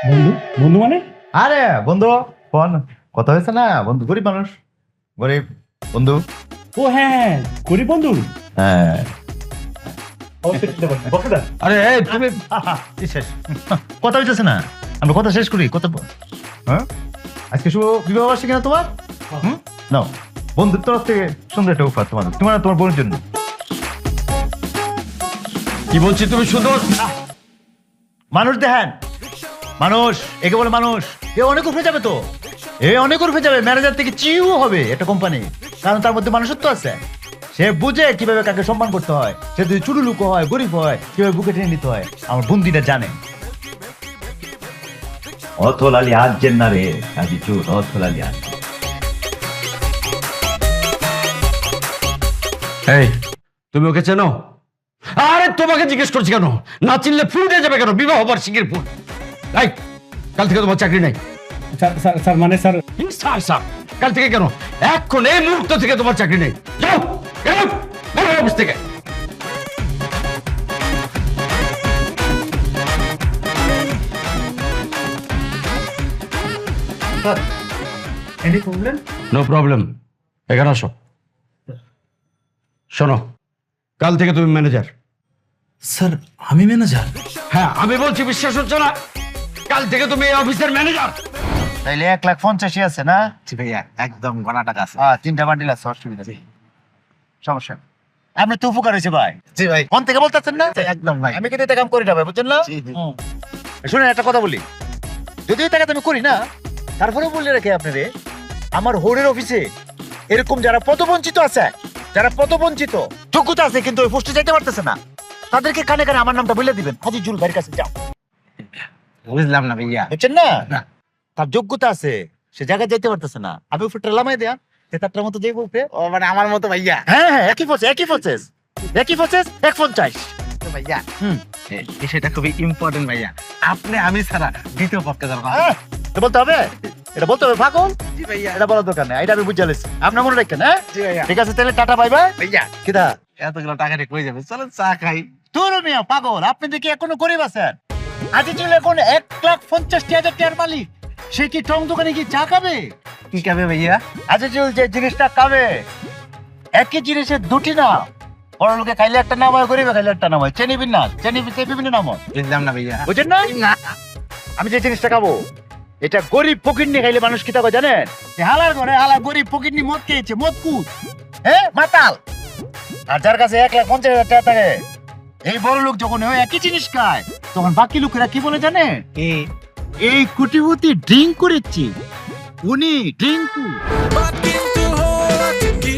বন্ধু বন্ধু মানে আরে বন্ধু ফোন কথা হয়েছে না বন্ধু গরিব মানুষ গরিব বন্ধু ও হ্যাঁ করি বন্ধু হ্যাঁ আরে এই তুমি শেষ কথা হইতেছে না আমরা কথা শেষ করি কথা হ্যাঁ আজকে শুভ বিবাহ বার্ষিকী না তোমার নাও বন্ধুর তরফ থেকে সুন্দর একটা উপহার তোমার তোমার বোনের জন্য কি বলছি তুমি সুন্দর মানুষ দেখেন মানুষ একে বলে মানুষ এ অনেক উঠে যাবে তো অনেক উঠে যাবে ম্যানেজার থেকে চিউ হবে একটা কোম্পানি কারণ তার মধ্যে মানুষত্ব আছে সে বুঝে কিভাবে কাকে সম্মান করতে হয় সে যদি চুরু লুকো হয় গরিব হয় কিভাবে বুকে টেনে নিতে হয় আমার বন্দিটা জানে অথলালি আজেন না রে কাজী চুর অথলালি আজ এই তুমি ওকে চেনো? আরে তোমাকে জিজ্ঞেস করছি কেন, না চিনলে ফুল দিয়ে যাবে কেন? বিবাহ বার্ষিকীর ফুল। এই কাল থেকে তোমার চাকরি নাই। স্যার মানে স্যার স্যার স্যার কাল থেকে কেন? এখন এই মুহূর্ত থেকে তোমার চাকরি নেই। যাও যাও বেরো অফিস থেকে। এনি প্রবলেম নো প্রবলেম, এখানে আসো। শোনো, কাল থেকে তুমি ম্যানেজার। স্যার আমি ম্যানেজার? হ্যাঁ আমি বলছি, বিশ্বাস হচ্ছে না? কাল থেকে তুমি এই অফিসের ম্যানেজার। তাইলে 1,50,000 আছে না জি ভাইয়া একদম গোনা টাকা আছে। 3টা বান্ডিল আছে অসুবিধা নেই সমস্যা নেই। আপনার তো উপকার হয়েছে ভাই জি ভাই কোন থেকে বলতেছেন না একদম ভাই। আমি কিন্তু এটা কাম করি না ভাই বুঝছেন না জি, জি। শুনেন একটা কথা বলি যদিও টাকা আমি করি না তারপরে বলে রেখে আপনারে আমার হোরের অফিসে এরকম যারা পদবঞ্চিত আছে যারা পদবঞ্চিত যোগ্যতা আছে কিন্তু ওই পোস্টে যেতে পারতেছে না তাদেরকে কানে কানে আমার নামটা বলে দিবেন আজিজুল ভাইয়ের কাছে যাও বুঝলাম না ভাইয়া। বুঝছেন না তার যোগ্যতা আছে সে জায়গায় যেতে পারতেছে না আমি উপরটা লামাই দেয়া তারটার মতো যাইব উপরে ও মানে আমার মতো ভাইয়া। হ্যাঁ একই প্রসেস 1,50,000 1,50,000 ভাইয়া বিষয়টা খুবই ইম্পর্টেন্ট ভাইয়া, আপনি আমি ছাড়া দ্বিতীয় পক্ষে যাবো। এটা বলতে হবে, এটা বলতে হবে পাগল। জি ভাইয়া। এটা বলার দরকার নেই, এটা আমি বুঝে লেছি। আপনার মনে রাখেন, হ্যাঁ? জি ভাইয়া। ঠিক আছে, তাহলে টাটা বাই বাই। ভাইয়া কিদা এতগুলো টাকা রেখে হয়ে যাবে, চলো চা খাই। তোর মিয়া পাগল, আপনি দেখি এখনো গরিব আছেন। আজিজুল এখন 1,50,000 টাকার মালিক, সে কি টং দোকানে কি চা খাবে? কি খাবে ভাইয়া? আজিজুল যে জিনিসটা খাবে, একই জিনিসের দুটি না। বড় লোকে খাইলে একটা নাম হয়, গরিবে খাইলে একটা নাম হয়। চেনি বিন্যাস, চেনি বিভিন্ন নাম হয়, বুঝলাম না ভাইয়া। বুঝেন না? আমি যে জিনিসটা খাবো, এটা গরিব ফকিরনি খাইলে মানুষ কি থাকে জানেন? হালার ঘরে হালা গরিব ফকিরনি মদ খেয়েছে, মদ কুদ, হ্যাঁ, মাতাল। আর যার কাছে 1,50,000 টাকা থাকে, এই বড় লোক যখন ওই একই জিনিস খায়, তখন বাকি লোকেরা কি বলে জানেন? এই কুটিপতি ড্রিঙ্ক করেছি, উনি ড্রিঙ্কু। বাট কিন্তু হওয়াছে কি,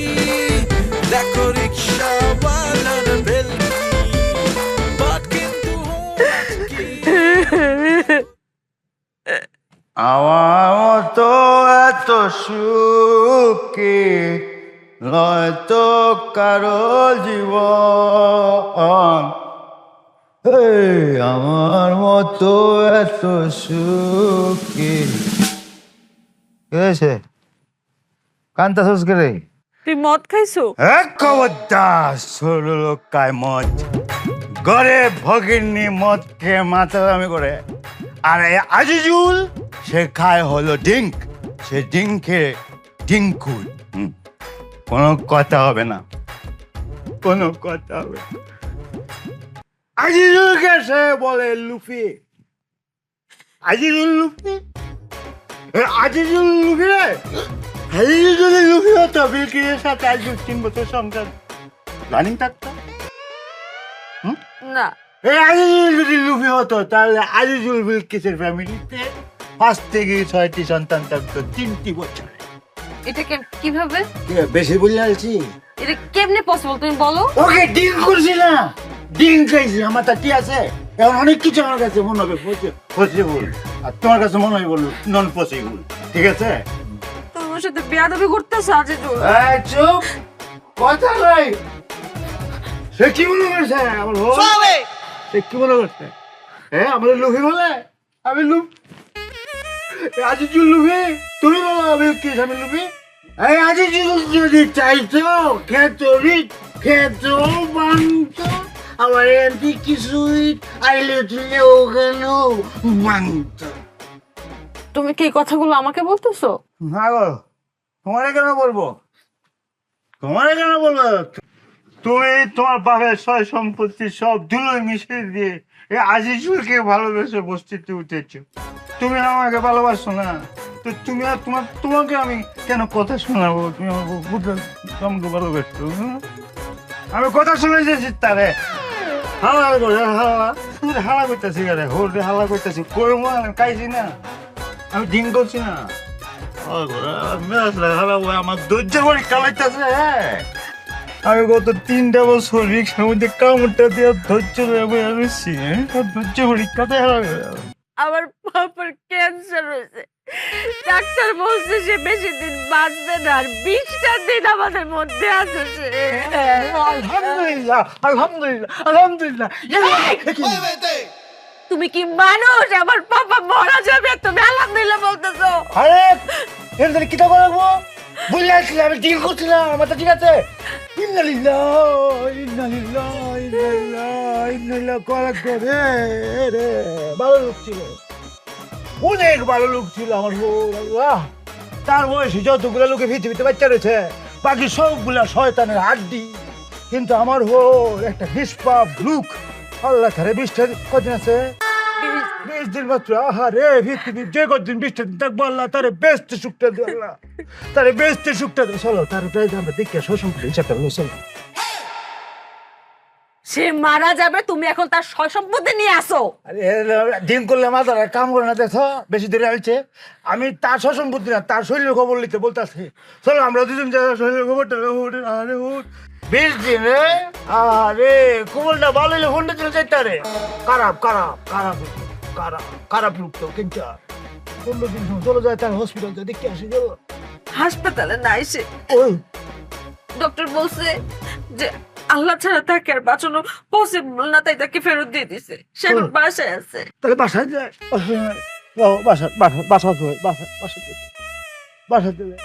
দেখো রিক্সাওয়ালার ভেলকি। বাট কিন্তু হওয়াছে কি, আমার তো এত সুখী নয়তো কারো জীবন, আমার মতো এত সুখী। কেছে কান্তা সুস করে তুই মদ খাইছো? এক খবরদার, ছোট লোক খায় মদ, ঘরে ভগিনী মদ খেয়ে মাথাদামি করে। আর এই আজিজুল সে খায় হলো ডিঙ্ক, সে ডিঙ্কে ডিঙ্কু। কোনো কথা হবে না, কোনো কথা হবে না। আজিজুলকে সে বলে Luffy, Azizul Luffy, Azizul Luffy রে। আজিজুল যদি লুফি হতো, বিলকিসের সাথে আজ 3 বছর সংসার প্ল্যানিং থাকতো। না, এই আজিজুল যদি লুফি হতো, তাহলে আজিজুল বিলকিসের ফ্যামিলিতে 5 থেকে 6টি সন্তান থাকতো 3টি বছরে। এটা কিভাবে? বেশি বলে আছি? এটা কেমনে পসিবল তুমি বলো? ওকে ডিং করছি না, ডিং খাইছি, আমার তা কি আছে? এখন অনেক কিছু আমার কাছে মনে হবে পসিবল, আর তোমার কাছে মনে হয় বললো নন পসিবল। ঠিক আছে? তোমার সাথে বেয়াদবি করতেছ আজিজুল। এই চুপ, কথা নাই। সে কি মনে করছে আমার বউ? সে কি মনে করছে? হ্যাঁ, আমাদের লুফি বলে? আমি লুফ, আজিজুল লুফি, তুমি বলো আমি কি? আমি লুফি? এই আজিজুল যদি চাইতো খেতরি খেতো বাংতো, আমার এমপি কিছুই আইলে তুলে ওখানে বাংতো। তুমি কি এই কথাগুলো আমাকে বলতেছো? না গো, তোমারে কেন বলবো? তোমারে কেন বলবো? তুমি তোমার বাপের সয় সম্পত্তি সব ধুলোয় মিশিয়ে দিয়ে এই আজিজুলকে ভালোবেসে বস্তিতে উঠেছো। তুমি আমাকে ভালোবাসো না, তো তুমি আর তোমাকে আমি কেন কথা শোনাবো? তুমি আমাকে ভালোবাসো, আমি কথা শুনে যেছি তারে হালা করে হালা করতেছি, হালা করতেছি, করবো আমি খাইছি না, আমি ডিং করছি না। আমার ধৈর্য পরীক্ষা লাগতেছে। আমি গত 3টা বছর রিক্সার মধ্যে কামড়টা দিয়ে ধৈর্য রয়েছি, ধৈর্য পরীক্ষাতে আমার বাবার ক্যান্সার হয়েছে, ডাক্তার বলছে সে বেশি দিন বাঁচবে না, আর 20টা দিন আমাদের মধ্যে আছে সে। আলহামদুলিল্লাহ, আলহামদুলিল্লাহ, আলহামদুলিল্লাহ। তুমি কি মানুষ? আমার বাবা মারা যাবে, তুমি আলহামদুলিল্লাহ বলতেছো? আরে এর কি তা করবো? বুঝলে আসলে আমি ডিল করছিলাম, আমার তো ঠিক আছে। ভালো লোক ছিল, অনেক ভালো লোক ছিল আমার বউ। তার বয়সে যতগুলো লোকে পৃথিবীতে বাচ্চা রয়েছে, বাকি সবগুলা শয়তানের হাড্ডি। কিন্তু আমার বউ একটা নিষ্পাপ লোক। আল্লাহ তারে 20টা কদিন আছে, 20 দিন মাত্র। আহারে, পৃথিবীর যে কদিন 20টা দিন থাকবো, আল্লাহ তারে বেস্ট সুখটা দিও, আল্লাহ তারে বেস্ট সুখটা দিও। চলো তার আমরা দেখে শোষণ হিসাবটা বলো, চলো। সে মারা যাবে, তুমি এখন তার সয় সম্পত্তি নিয়ে আসো। আরে ডিম করলে মাথার কাম করে না, দেখো বেশি দূরে হয়েছে। আমি তার সম্পত্তি না, তার শরীরের খবর নিতে বলতেছি। চলো আমরা দুজন শরীরের খবরটা। আরে 20 দিন রে, আরে খবরটা ভালো হইলে ফোনটা চলে যাইতে। আরে খারাপ খারাপ খারাপ খারাপ খারাপ লোক তো, কিন্তু 15 দিন চলে যায়, তার হসপিটাল দেখে আসি। চলো হাসপাতালে না এসে ওই ডক্টর বলছে যে আল্লাহ ছাড়া তাকে আর বাঁচানো পসিবল না, তাই তাকে ফেরত দিয়ে দিছে। সে এখন বাসায় আছে। তাহলে বাসায় যায়, বাসা দেবে।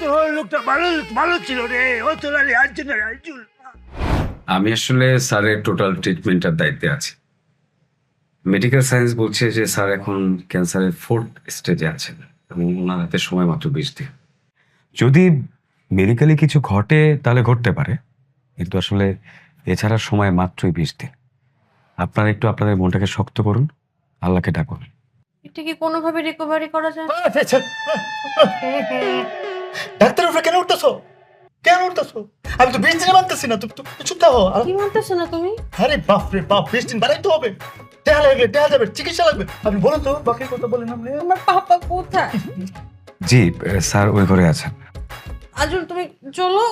তোর লোকটা ভালো ভালো ছিল রে, ও তোর আইজুল। আমি আসলে স্যারের টোটাল ট্রিটমেন্টের দায়িত্বে আছি। মেডিকেল সায়েন্স বলছে যে স্যার এখন ক্যান্সারের 4th স্টেজে আছেন এবং ওনার হাতে সময় মাত্র 20 দিন। যদি মেডিকেলি কিছু ঘটে তাহলে ঘটতে পারে, কিন্তু আসলে এছাড়া সময় মাত্রই 20 দিন। আপনারা একটু আপনাদের মনটাকে শক্ত করুন, আল্লাহকে ডাকুন। এটা কি কোনোভাবে রিকভারি করা যায়? ডাক্তার উপরে কেন উঠতেছো? কেন উঠতেছো? আমি তো 20 দিনে মানতেছি না, তুমি চুপ থাকো। কি মানতেছো না তুমি? আরে বাপ রে বাপ, 20 দিন বাড়াইতে হবে। টাকা লাগবে, টাকা যাবে, চিকিৎসা লাগবে। আপনি বলুন তো, বাকি কথা বলেন আপনি। আমার পাপা কোথায়? জি স্যার ওই ঘরে আছেন। আজুল তুমি চলো।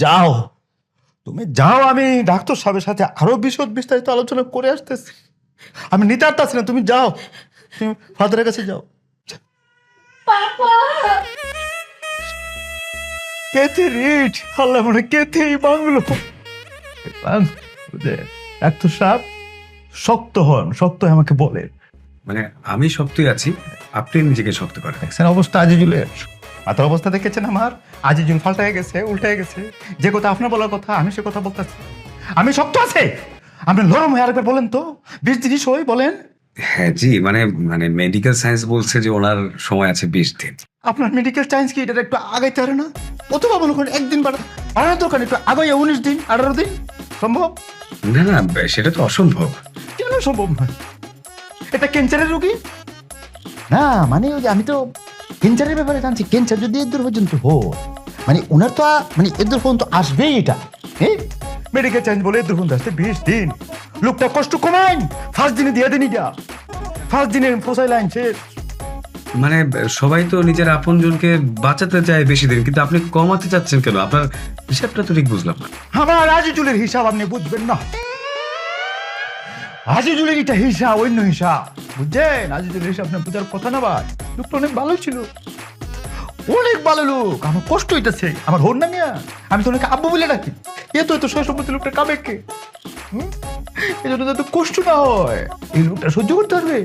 যাও, তুমি যাও, আমি ডাক্তার সাহেবের সাথে আরো বিস্তারিত আলোচনা করে আসতেছি। আমি নিতে পারতাছি না, তুমি যাও, তুমি ফাদারের কাছে যাও। কেতে রিট আল্লাহ মনে কেতেই বাংলো। ডাক্তার সাহেব শক্ত হন, শক্ত হয়ে আমাকে বলে। মানে আমি শক্তই আছি, আপনি নিজেকে শক্ত করেন। দেখছেন অবস্থা আজিজুলের, মাথার অবস্থা দেখেছেন আমার? আজিজুল পাল্টায় গেছে, উল্টায় গেছে। যে কথা আপনার বলার কথা আমি সে কথা বলতেছি। আমি শক্ত আছে, আপনি নরম হয়ে আরেকবার বলেন তো। 20 দিনই সই বলেন। হ্যাঁ জি, মানে মানে মেডিকেল সায়েন্স বলছে যে ওনার সময় আছে 20 দিন। আপনার মেডিকেল সায়েন্স কি এটা একটু আগাইতে পারে না? অথবা মনে করেন একদিন বাড়ানোর দরকার, একটু আগাই 19 দিন 18 দিন সম্ভব? না না, সেটা তো অসম্ভব। কেন সম্ভব নয়? এটা ক্যান্সারের রোগী না, মানে ওই যে আমি তো ক্যান্সারের ব্যাপারে জানছি। ক্যান্সার যদি এর দূর পর্যন্ত মানে ওনার তো মানে এর দূর পর্যন্ত আসবেই এটা। হ্যাঁ, মেডিকেল সায়েন্স বলে এর দূর পর্যন্ত আসতে 20 দিন। লোকটা কষ্ট কমাইন, ফার্স্ট দিনে দিয়ে দেন। এটা ফার্স্ট দিনে ফসাই লাইন শেষ। মানে সবাই তো নিজের আপনজনকে বাঁচাতে চায় বেশি দিন, কিন্তু আপনি কমাতে চাচ্ছেন কেন? আপনার হিসাবটা তো ঠিক বুঝলাম না। আমার আজিজুলের হিসাব আপনি বুঝবেন না। আজিজুলের এটা হিসাব অন্য হিসাব, বুঝছেন? আজিজুলের হিসাব আপনার বুঝার কথা না ভাই। লোকটা অনেক ভালো ছিল, অনেক ভালো লোক। আমার কষ্ট হইতেছে, আমার হন না মিয়া। আমি তো অনেক আব্বু বলে ডাকি। এত সয় সম্পত্তি লোকটা কাবে কে? এই জন্য যাতে কষ্ট না হয়, এই লোকটা সহ্য করতে পারবে।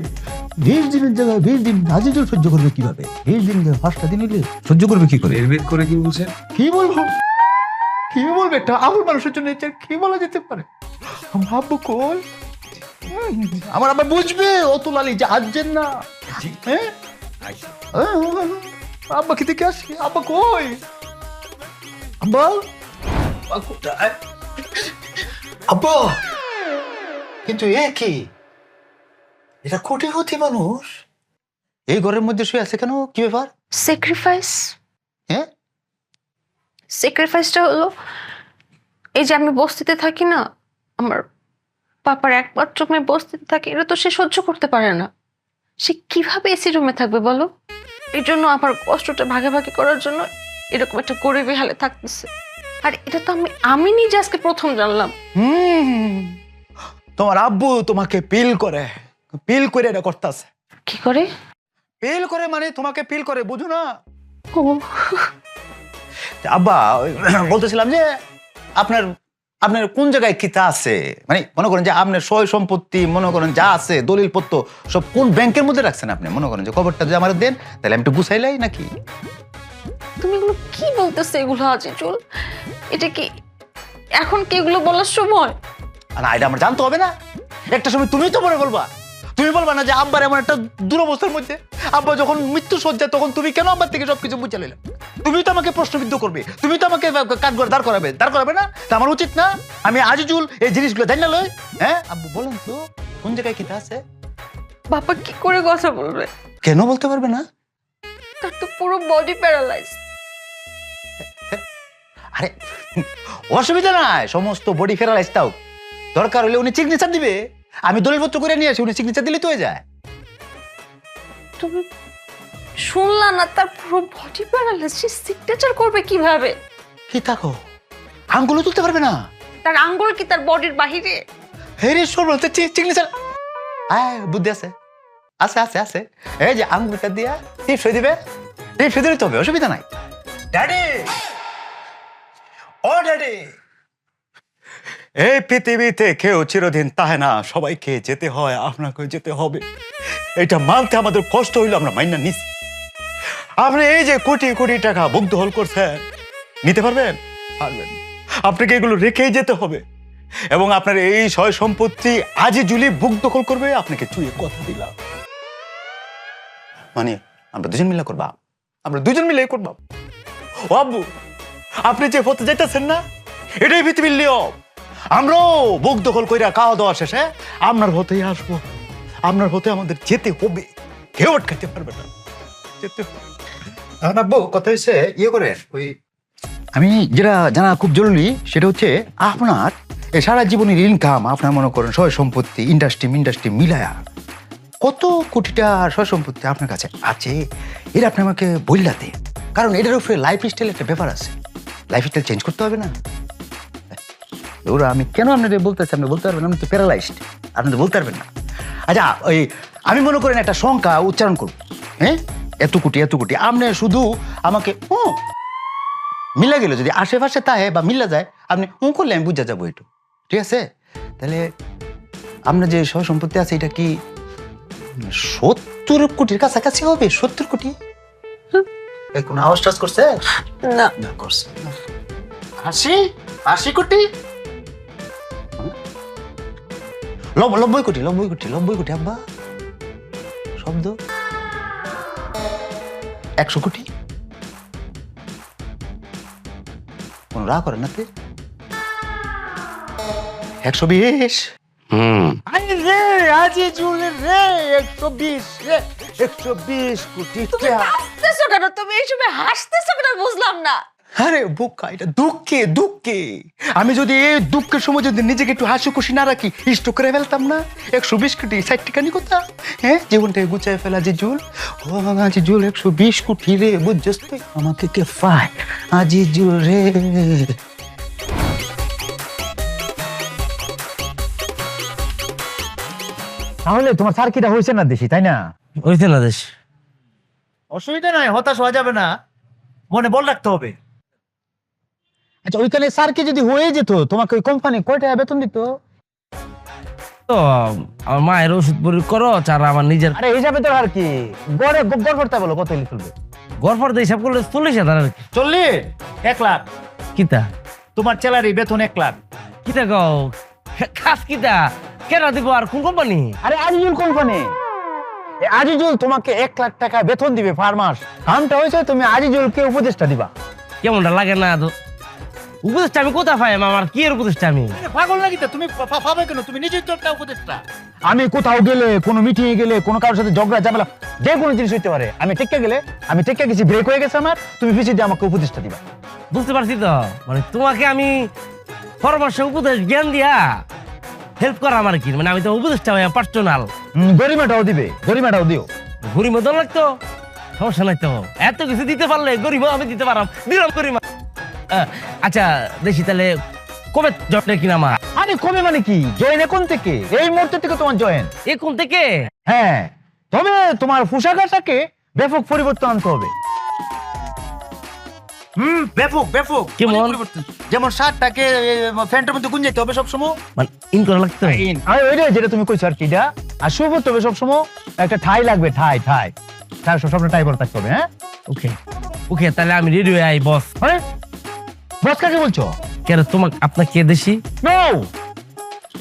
20 দিনের জায়গায় 20 দিন আজিজুল সহ্য করবে কিভাবে? 20 দিন 5টা দিন হইলে সহ্য করবে কি করে? নির্ভীক করে কি বলছেন? কি বলবো, কি বলবে? একটা আবুল মানুষের জন্য কি বলা যেতে পারে? আমার আব্বু কই? আমার আব্বা বুঝবে অতুল আলী যে আসছেন না। হ্যাঁ, আব্বা কি থেকে আসি? আব্বা কই? আব্বা কোথায়? আব্বা কিন্তু এ কি? এটা কোটিপতি মানুষ, এই ঘরের মধ্যে শুয়ে আছে কেন? কি ব্যাপার? স্যাক্রিফাইস। হ্যাঁ, স্যাক্রিফাইসটা হলো এই যে আমি বস্তিতে থাকি না, আমার পাপার একমাত্র মেয়ে বস্তিতে থাকে, এটা তো সে সহ্য করতে পারে না। সে কিভাবে এসি রুমে থাকবে বলো? এই জন্য আমার কষ্টটা ভাগাভাগি করার জন্য এরকম একটা গরিবী হালে থাকতেছে। আর এটা তো আমি নিজে আজকে প্রথম জানলাম। তোমার আব্বু তোমাকে পিল করে এটা করতেছে। কি করে পিল করে? মানে তোমাকে পিল করে, বুঝো না? ও আব্বা বলতেছিলাম যে আপনার কোন জায়গায় কিতা আছে, মানে মনে করেন যে আপনার সয় সম্পত্তি মনে করেন যা আছে দলিল পত্র সব কোন ব্যাংকের মধ্যে রাখছেন আপনি? মনে করেন যে খবরটা যদি আমার দেন তাহলে আমি একটু গুছাইলাই নাকি? তুমি এগুলো কি বলতেছো? এগুলো আজিজুল, এটা কি এখন কি এগুলো বলার সময়? না, এটা আমার জানতে হবে না? একটা সময় তুমি তো মনে বলবা, তুমি বলবা না যে আব্বার এমন একটা দুরবস্থার মধ্যে, আব্বা যখন মৃত্যু সজ্জায় তখন তুমি কেন আব্বার থেকে সবকিছু বুঝে নিলে? তুমি তো আমাকে প্রশ্নবিদ্ধ করবে, তুমি তো আমাকে কাঠগড় দাঁড় করাবে না? তা আমার উচিত না আমি আজিজুল এই জিনিসগুলো জানি না লই? হ্যাঁ আব্বু বলেন তো কোন জায়গায় কিতা আছে? বাবা কি করে কথা বলবে? কেন বলতে পারবে না? তার তো পুরো বডি প্যারালাইজ। আরে অসুবিধা নাই, সমস্ত বডি প্যারালাইজ তাও দরকার হলে উনি সিগনেচার দিবে, আমি দলিলপত্র করে নিয়ে আসি, উনি সিগনেচার দিলে তো হয়ে যায়। তুমি শুনলা না? তার পুরো বডি প্যারালাইজ, সে সিগনেচার করবে কিভাবে? কি থাকো আঙ্গুলও তুলতে পারবে না? তার আঙ্গুল কি তার বডির বাহিরে? হেরে সর্বতে সিগনেচার বুদ্ধি আছে, আছে। এই যে আঙ্গুলটা দিয়া টিপ সই দিবে, টিপ সই দিলে তো হবে, অসুবিধা নাই। ড্যাডি অলরেডি এই পৃথিবীতে কেউ চিরদিন তাহে না, সবাইকে যেতে হয়, আপনাকে যেতে হবে। এটা মানতে আমাদের কষ্ট হইলো, আমরা মাইনা নিছি। আপনি এই যে কোটি কোটি টাকা মুগ্ধ হল করছেন, নিতে পারবেন? পারবেন। আপনাকে এগুলো রেখেই যেতে হবে এবং আপনার এই সয় সম্পত্তি আজই জুলি বুক দখল করবে, আপনাকে চুয়ে কথা দিলাম। মানে আমরা দুজন মিলে করবা, আমরা দুজন মিলে করবা। ও আব্বু, আপনি যে পথে যেতেছেন না, এটাই পৃথিবীর নিয়ম। আমরাও বুক দখল কইরা খাওয়া দাওয়া শেষে আপনার পথেই আসবো, আপনার পথে আমাদের যেতে হবে, কেউ আটকাতে পারবে না, যেতে হবে। আব্বু কথা হয়েছে ইয়ে করে ওই, আমি যেটা জানা খুব জরুরি সেটা হচ্ছে আপনার এই সারা জীবনের ইনকাম, আপনার মনে করেন সয় সম্পত্তি ইন্ডাস্ট্রি মিলায়া কত কোটিটা সয় সম্পত্তি আপনার কাছে আছে, এটা আপনি আমাকে বললাতে। কারণ এটার উপরে লাইফ স্টাইল একটা ব্যাপার আছে, লাইফ স্টাইল চেঞ্জ করতে হবে না। ওরা আমি কেন আপনাদের বলতেছি, আপনি বলতে পারবেন, আপনি তো প্যারালাইজড, আপনি তো বলতে পারবেন না। আচ্ছা ওই আমি মনে করেন একটা সংখ্যা উচ্চারণ করব, হ্যাঁ, এত কোটি আপনি শুধু আমাকে মিলা গেল, যদি আশেপাশে তাহে বা মিলা যায় আপনি করলে আমি বুঝা যাবো একটু, ঠিক আছে? তাহলে আপনার যে সয় সম্পত্তি আছে এটা কি 70 কোটির কাছাকাছি হবে? 70 কোটি? কোন আওয়াজ টাজ করছে? না না করছে। 80 কোটি? 90 কোটি আব্বা, শব্দ 100 কোটি? কোন রাগ করেন না? 120? আরে রে আজি জুলের রে 120 রে 120 কোটি তুমি হাসতেছো কেন? তুমি এই সময় হাসতেছো কেন বুঝলাম না। আরে বোকা, এটা দুঃখে আমি যদি এই দুঃখের সময় যদি নিজেকে একটু হাসি খুশি না রাখি, স্ট্রোক করে ফেলতাম না। 120 কোটি 60 টাকা নি কথা, হ্যাঁ, জীবনটাকে গুছায় ফেলা যে জুল। ও আজি জুল 120 কোটি রে, বুঝছস তুই আমাকে কে ফায় আজি জুল রে। তাহলে তোমার সার্কিটা হয়েছে না দেশি, তাই না? হইছে না দেশ। অসুবিধা নাই, হতাশ হওয়া যাবে না, মনে বল রাখতে হবে। আচ্ছা ওইখানে সার্কি যদি হয়ে যেত, তোমাকে ওই কোম্পানি কয় টাকা বেতন দিত? তো আমার মায়ের ওষুধ পরি করো, আর আমার নিজের আরে হিসাবে তো আর কি গড়ে গড় করতে বলো, কত হলে চলবে? গড়ফর দিয়ে হিসাব করলে 40,000 আর কি। 40? 1 লাখ কিতা তোমার স্যালারি, বেতন 1 লাখ। কিতা গাও খাস কিতা কেন দিব? আর কোন কোম্পানি? আরে আজিজুল কোম্পানি, আজিজুল তোমাকে 1 লাখ টাকা বেতন দিবে পার মাস। কামটা হয়েছে তুমি আজিজুলকে উপদেশটা দিবা। কেমনটা লাগে না? তো উপদেশটা আমি কোথা পাই? আমার কি এর উপদেশটা? আমি পাগল নাকি তুমি? পাবে কেন? তুমি নিজেই তো একটা উপদেশটা। আমি কোথাও গেলে, কোনো মিটিং এ গেলে, কোনো কারোর সাথে ঝগড়া ঝামেলা যে কোনো জিনিস হইতে পারে, আমি টেক্কা গেলে, আমি টেক্কা গেছি, ব্রেক হয়ে গেছে আমার, তুমি পিছিয়ে দিয়ে আমাকে উপদেশটা দিবা। বুঝতে পারছি তো, মানে তোমাকে আমি পরামর্শ উপদেশ জ্ঞান দিয়া হেল্প করা আমার কি, মানে আমি তো উপদেশটা পার্সোনাল। গরিমাটাও দিবে, গরিমাটাও দিও। গরিব মতন লাগতো, সমস্যা নাই তো, এত কিছু দিতে পারলে গরিব আমি দিতে পারাম, দিলাম গরিমা। আচ্ছা দেখি তাহলে কবে জবটা কিনা আমার? আরে কবে মানে কি, জয়েন এখন থেকে, এই মুহূর্তে থেকে তোমার জয়েন। এখন থেকে? হ্যাঁ, তবে তোমার পোশাকটাকে ব্যাপক পরিবর্তন আনতে হবে। ব্যাপক কেমন? পরিবর্তন। যেমন শার্টটাকে প্যান্টের মধ্যে গুঞ্জাইতে হবে সবসময়, মানে ইন করা লাগতো। আর ওইটাই যেটা তুমি কইছো আর কি, এটা আর শুভ তবে সবসময় একটা ঠাই লাগবে, ঠাই সবসময় টাই পরে থাকতে হবে। হ্যাঁ ওকে তাহলে আমি রেডি হয়ে আই বস। হ্যাঁ, বস কাকে বলছো? কেন তোমাকে আপনাকে কে দেশি? নো,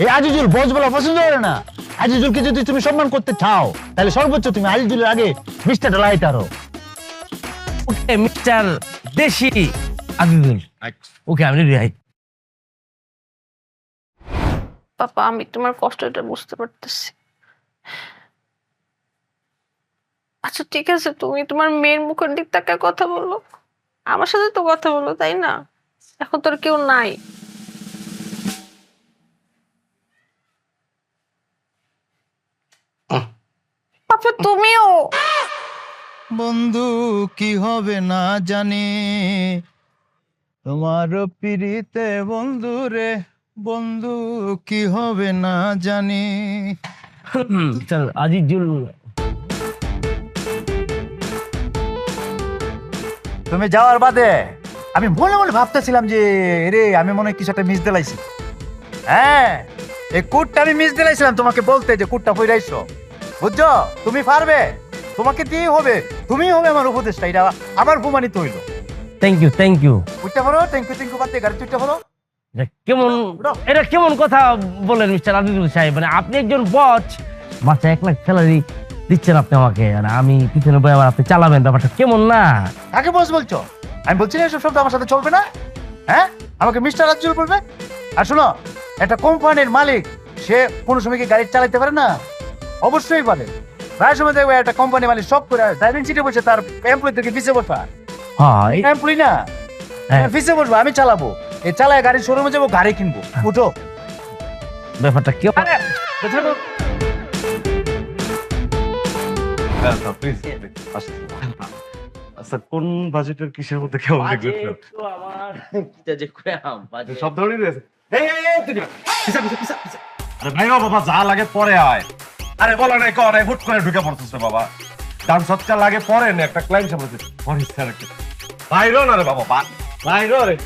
এই আজিজুল বস বলা পছন্দ করে না। আজিজুলকে যদি তুমি সম্মান করতে চাও, তাহলে সর্বোচ্চ তুমি আজিজুলের আগে মিস্টারটা লাগাইতে পারো। ওকে মিস্টার দেশি আজিজুল। ওকে আমি রেডি আই। পাপা আমি তোমার কষ্টটা বুঝতে পারতেছি। আচ্ছা ঠিক আছে, তুমি তোমার মেয়ের মুখের দিক তাকায় কথা বলো, আমার সাথে তো কথা বলো, তাই না? এখন তোর কেউ নাই। পাপা তুমিও। বন্ধু কি হবে না জানি, তোমার পিড়িতে বন্ধু রে, বন্ধু কি হবে না জানি। চল আজিজুল, তুমি যাওয়ার বাদে আমি মনে মনে ভাবতেছিলাম যে রে আমি মনে হয় কিছু একটা মিস দিলাইছি। হ্যাঁ, এই কুটটা আমি মিস দিলাইছিলাম তোমাকে বলতে যে কুটটা ফইরাইছো, বুঝছো? তুমি পারবে, তোমাকে দিয়ে হবে, তুমি হবে আমার উপদেশটা, এটা আমার প্রমাণিত হইলো। Thank you. উঠতে পারো, থ্যাংক ইউ বাদ দিয়ে গাড়ি উঠতে পারো। এটা কেমন কথা বলেন মিস্টার আজিজুল সাহেব? মানে আপনি একজন বস, মাসে 1 লাখ স্যালারি দিচ্ছেন আপনি আমাকে, মানে আমি পিছনে বই আবার আপনি চালাবেন, ব্যাপারটা কেমন না? কাকে বস বলছো? আমি বলছি না এসব শব্দ আমার সাথে চলবে না। হ্যাঁ, আমাকে মিস্টার আজিজুল বলবে? আর শোনো, একটা কোম্পানির মালিক সে কোনো সময় কি গাড়ি চালাতে পারে না? অবশ্যই পারে। প্রায় সময় দেখবে একটা কোম্পানি মালিক সব করে ড্রাইভিং সিটে বসে তার এমপ্লয়িদেরকে পিছিয়ে বসা। হ্যাঁ, এমপ্লয়ি না, হ্যাঁ। পিছিয়ে বসবো, আমি চালাবো, এই চালায় গাড়ির শোরুমে যাবো, গাড়ি কিনবো। উঠো। ব্যাপারটা কেউ আচ্ছা, কোন বাজেটের কিসের মধ্যে কেমন দেখলেন? সব ধরনের আছে। আরে ভাই বাবা, যা লাগে পরে আয়। আরে বলা নাই কর, হুট করে ঢুকে পড়তেছে বাবা। দাম সৎকার লাগে পরে না, একটা ক্লায়েন্ট সামনে পরে স্যার একটা বাইরো না রে বাবা, বাইরো রে।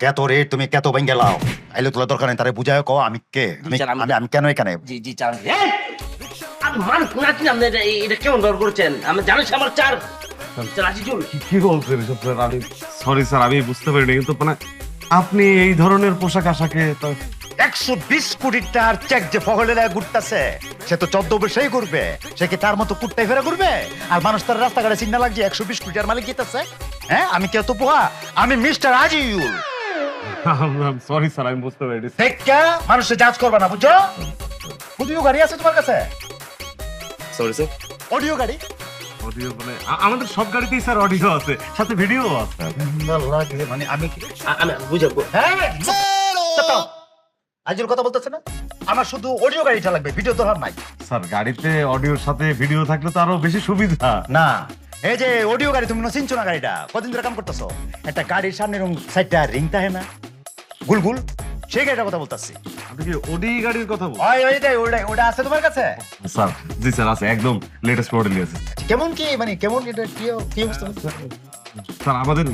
কত রে তুমি কত ভেঙে লাও? আইলে তোলা দরকার নেই, তারে বুঝায় কও আমি কে, আমি কেন এখানে। এটা কেমন ব্যবহার করছেন? আমি জানিস আমার চার আজিজুল কি বলছেন এসব স্যার? আমি সরি স্যার, আমি বুঝতে পারিনি, কিন্তু মানে আপনি এই ধরনের পোশাক আশাকে তো 120 কোটি টাকার চেক যে ফগলে ঘুরতেছে, সে তো 14 বছরই ঘুরবে, সে কি তার মতো কুট্টাই ফেরা ঘুরবে? আর মানুষ তার রাস্তাঘাটে চিন্তা লাগছে 120 কোটি টাকার মালিক গেতেছে। হ্যাঁ, আমি কেউ তো পোহা, আমি মিস্টার আজিজুল। সরি স্যার, আমি বুঝতে পারিনি। দেখা মানুষের জাজ করবা না, বুঝছো? অডিও গাড়ি আছে তোমার কাছে? Sorry sir. অডিও গাড়ি? অডিও মানে আমাদের সব গাড়িতেই স্যার অডিও আছে, সাথে ভিডিও আছে। লাগে মানে আমি বুঝাবো। হ্যাঁ, আজিজুল কথা বলতেছে না, আমার শুধু অডিও গাড়িটা লাগবে, ভিডিও দরকার নাই। স্যার, গাড়িতে অডিওর সাথে ভিডিও থাকলে তো আরো বেশি সুবিধা। না, এই যে অডিও গাড়ি, তুমি চিনছো না গাড়িটা? কদিন ধরে কাম করতেছো? একটা গাড়ির সামনে সাইডটা রিং থাকে না, গুলগুল, সেই গাড়িটার কথা বলতেছি। আপনি কি ওডি গাড়ির কথা বলছেন? ওটা আছে তোমার কাছে? স্যার জি স্যার, আছে, একদম লেটেস্ট মডেলই আছে। কেমন কি মানে কেমন এটা কি অবস্থা? স্যার আমাদের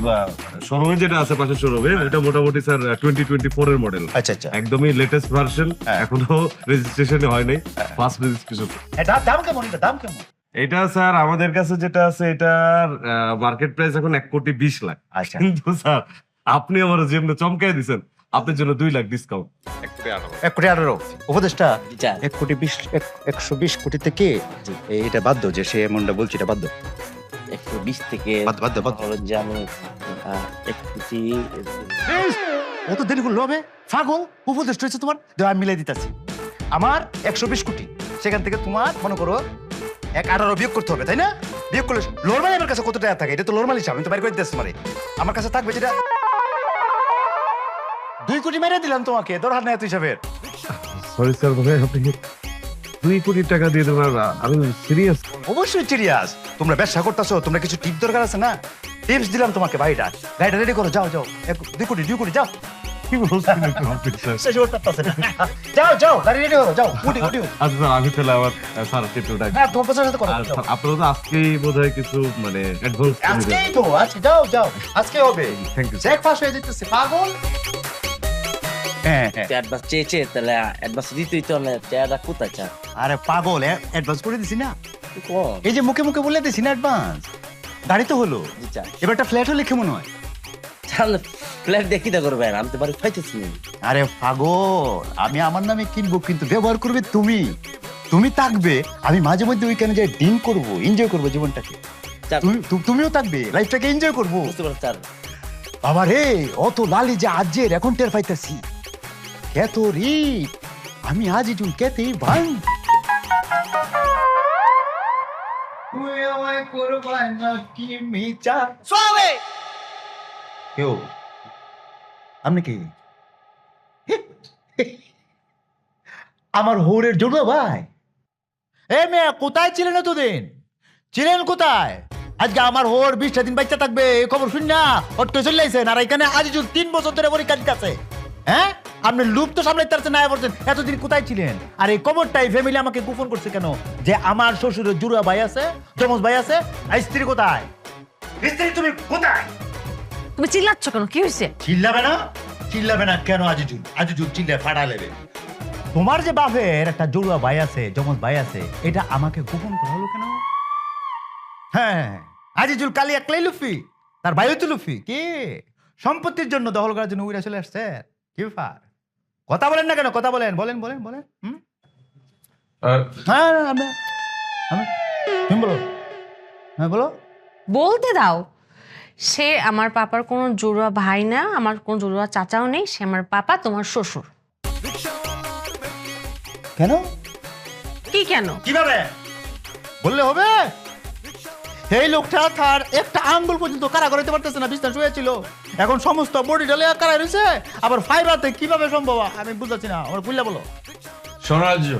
শোরুমে যেটা আছে, পাশের শোরুমে, এটা মোটামুটি স্যার 2024 এর মডেল। আচ্ছা আচ্ছা, একদমই লেটেস্ট ভার্সন, এখনো রেজিস্ট্রেশনে হয় নাই, ফার্স্ট রেজিস্ট্রেশন। এটা দাম কেমন? এটা দাম কেমন? এটা স্যার আমাদের কাছে যেটা আছে, এটার মার্কেট প্রাইস এখন 1,20,00,000। আচ্ছা, কিন্তু স্যার আপনি আমার যেমন চমকাই দিছেন, আপনার জন্য 2 লাখ ডিসকাউন্ট। 1,18,00,000 উপদেশটা 120 কোটি থেকে এটা বাধ্য, যে সে এমনটা বলছে, এটা বাধ্য। 120 থেকে বাধ্য যে আমি 1 কোটি অত দেরি করলো হবে? পাগল, উপদেশ হয়েছে তোমার, আমি মিলাই দিতেছি। আমার 120 কোটি, সেখান থেকে তোমার মনে করো 1,18,00,000 বিয়োগ করতে হবে, তাই না? বিয়োগ করলে নরমালি আমার কাছে কত টাকা থাকে? এটা তো নরমাল হিসাব, আমি তো বাইর করে দিতেছি। মানে আমার কাছে থাকবে যেটা 2 কোটি মেরে দিলাম তোমাকে, দরকার নাই এত হিসাবের। সরি স্যার, ভাই আপনি 2 কোটি টাকা দিয়ে দেবেন? আমি সিরিয়াস। অবশ্যই সিরিয়াস। তোমরা ব্যবসা করতেছো, তোমরা কিছু টিপ দরকার আছে না? টিপস দিলাম তোমাকে, গাড়িটা রেডি করো, যাও 2 কোটি যাও। কি বলছেন আপনি স্যার? শেষ করতে না, যাও গাড়ি রেডি করো, যাও উঠি। আচ্ছা স্যার, আমি তাহলে আবার স্যার একটু ডাক। হ্যাঁ, তোমার সাথে কথা বলতে স্যার আপনারা তো আজকেই বোধহয় কিছু মানে অ্যাডভান্স করে আজকেই দেবেন। তো, আজকে যাও আজকে হবে। Thank you. চেক পাস হয়ে যেতেছে, পাগল। হ্যাঁ, অ্যাডভান্স চেয়েছে, তাহলে অ্যাডভান্স দিতেই তো না, টাকাটা কোথায় চা? আরে পাগল, অ্যাডভান্স করে দিছি না, কোন এই যে মুখে মুখে বলে দিছি না অ্যাডভান্স। গাড়ি তো হলো, এবার একটা ফ্ল্যাট হলে কেমন হয়? ফ্ল্যাট দেখি তা করবেন, আমি তো বাড়ি পাইতেছি। আরে পাগল, আমি আমার নামে কিনবো, কিন্তু ব্যবহার করবে তুমি থাকবে, আমি মাঝে মধ্যে ওইখানে যাই ড্রিঙ্ক করবো, এনজয় করবো জীবনটাকে। তুমিও থাকবে, লাইফটাকে এনজয় করবো। বাবা রে, অত লালি যে আজের এখন টের পাইতেছি, এত রে আমি আজিজুল কেতেই ভাই। তুই আমায় করবা না কি মিচা সোয়াবে কেউ? আপনি কি আমার হোরের জন্য ভাই? এ মেয়ে, কোথায় ছিলেন এতদিন? ছিলেন কোথায়? আজকে আমার হোর 20টা দিন বাচ্চা থাকবে, এই খবর শুন না অট্ট চলে আইছেন, আর এখানে আজিজুল 3 বছর ধরে পরীক্ষা দিতেছে। হ্যাঁ, আপনি লুপ তো সামলাইতে পারছেন না, বলছেন এতদিন কোথায় ছিলেন? আর এই খবরটাই ফ্যামিলি আমাকে গোপন করছে কেন? যে আমার শ্বশুরের জুড়া ভাই আছে, যমজ ভাই আছে, আর স্ত্রী কোথায়? স্ত্রী তুমি কোথায়? তুমি চিল্লাচ্ছ কেন? কি হয়েছে? চিল্লাবে না কেন? আজিজুল চিল্লে ফাটা লেবে। তোমার যে বাপের একটা জড়ুয়া ভাই আছে, যমজ ভাই আছে, এটা আমাকে গোপন করা হলো কেন? হ্যাঁ, আজিজুল কালি একলাই লুফি, তার ভাইও তো লুফি। কি সম্পত্তির জন্য দখল করার জন্য উইরা চলে আসছে? কি ব্যাপার? কথা বলেন না কেন? কথা বলেন। হ্যাঁ, তুমি বলো। হ্যাঁ বলো। বলতে দাও। সে আমার পাপার কোনো জড়ুয়া ভাই না, আমার কোনো জড়ুয়া চাচাও নেই। সে আমার পাপা, তোমার শ্বশুর। কেন? কি কেন? কিভাবে বললে হবে? এই লোকটা তার একটা আঙ্গুল পর্যন্ত কারা করতে পারতেছে না, বিছনা শুয়েছিল, এখন সমস্ত বডি ডলে কারা রয়েছে, আবার ফাইবারতে কিভাবে সম্ভব আমি বুঝতেছি না। আমার বুঝলে বলো। সোনারাজ্য,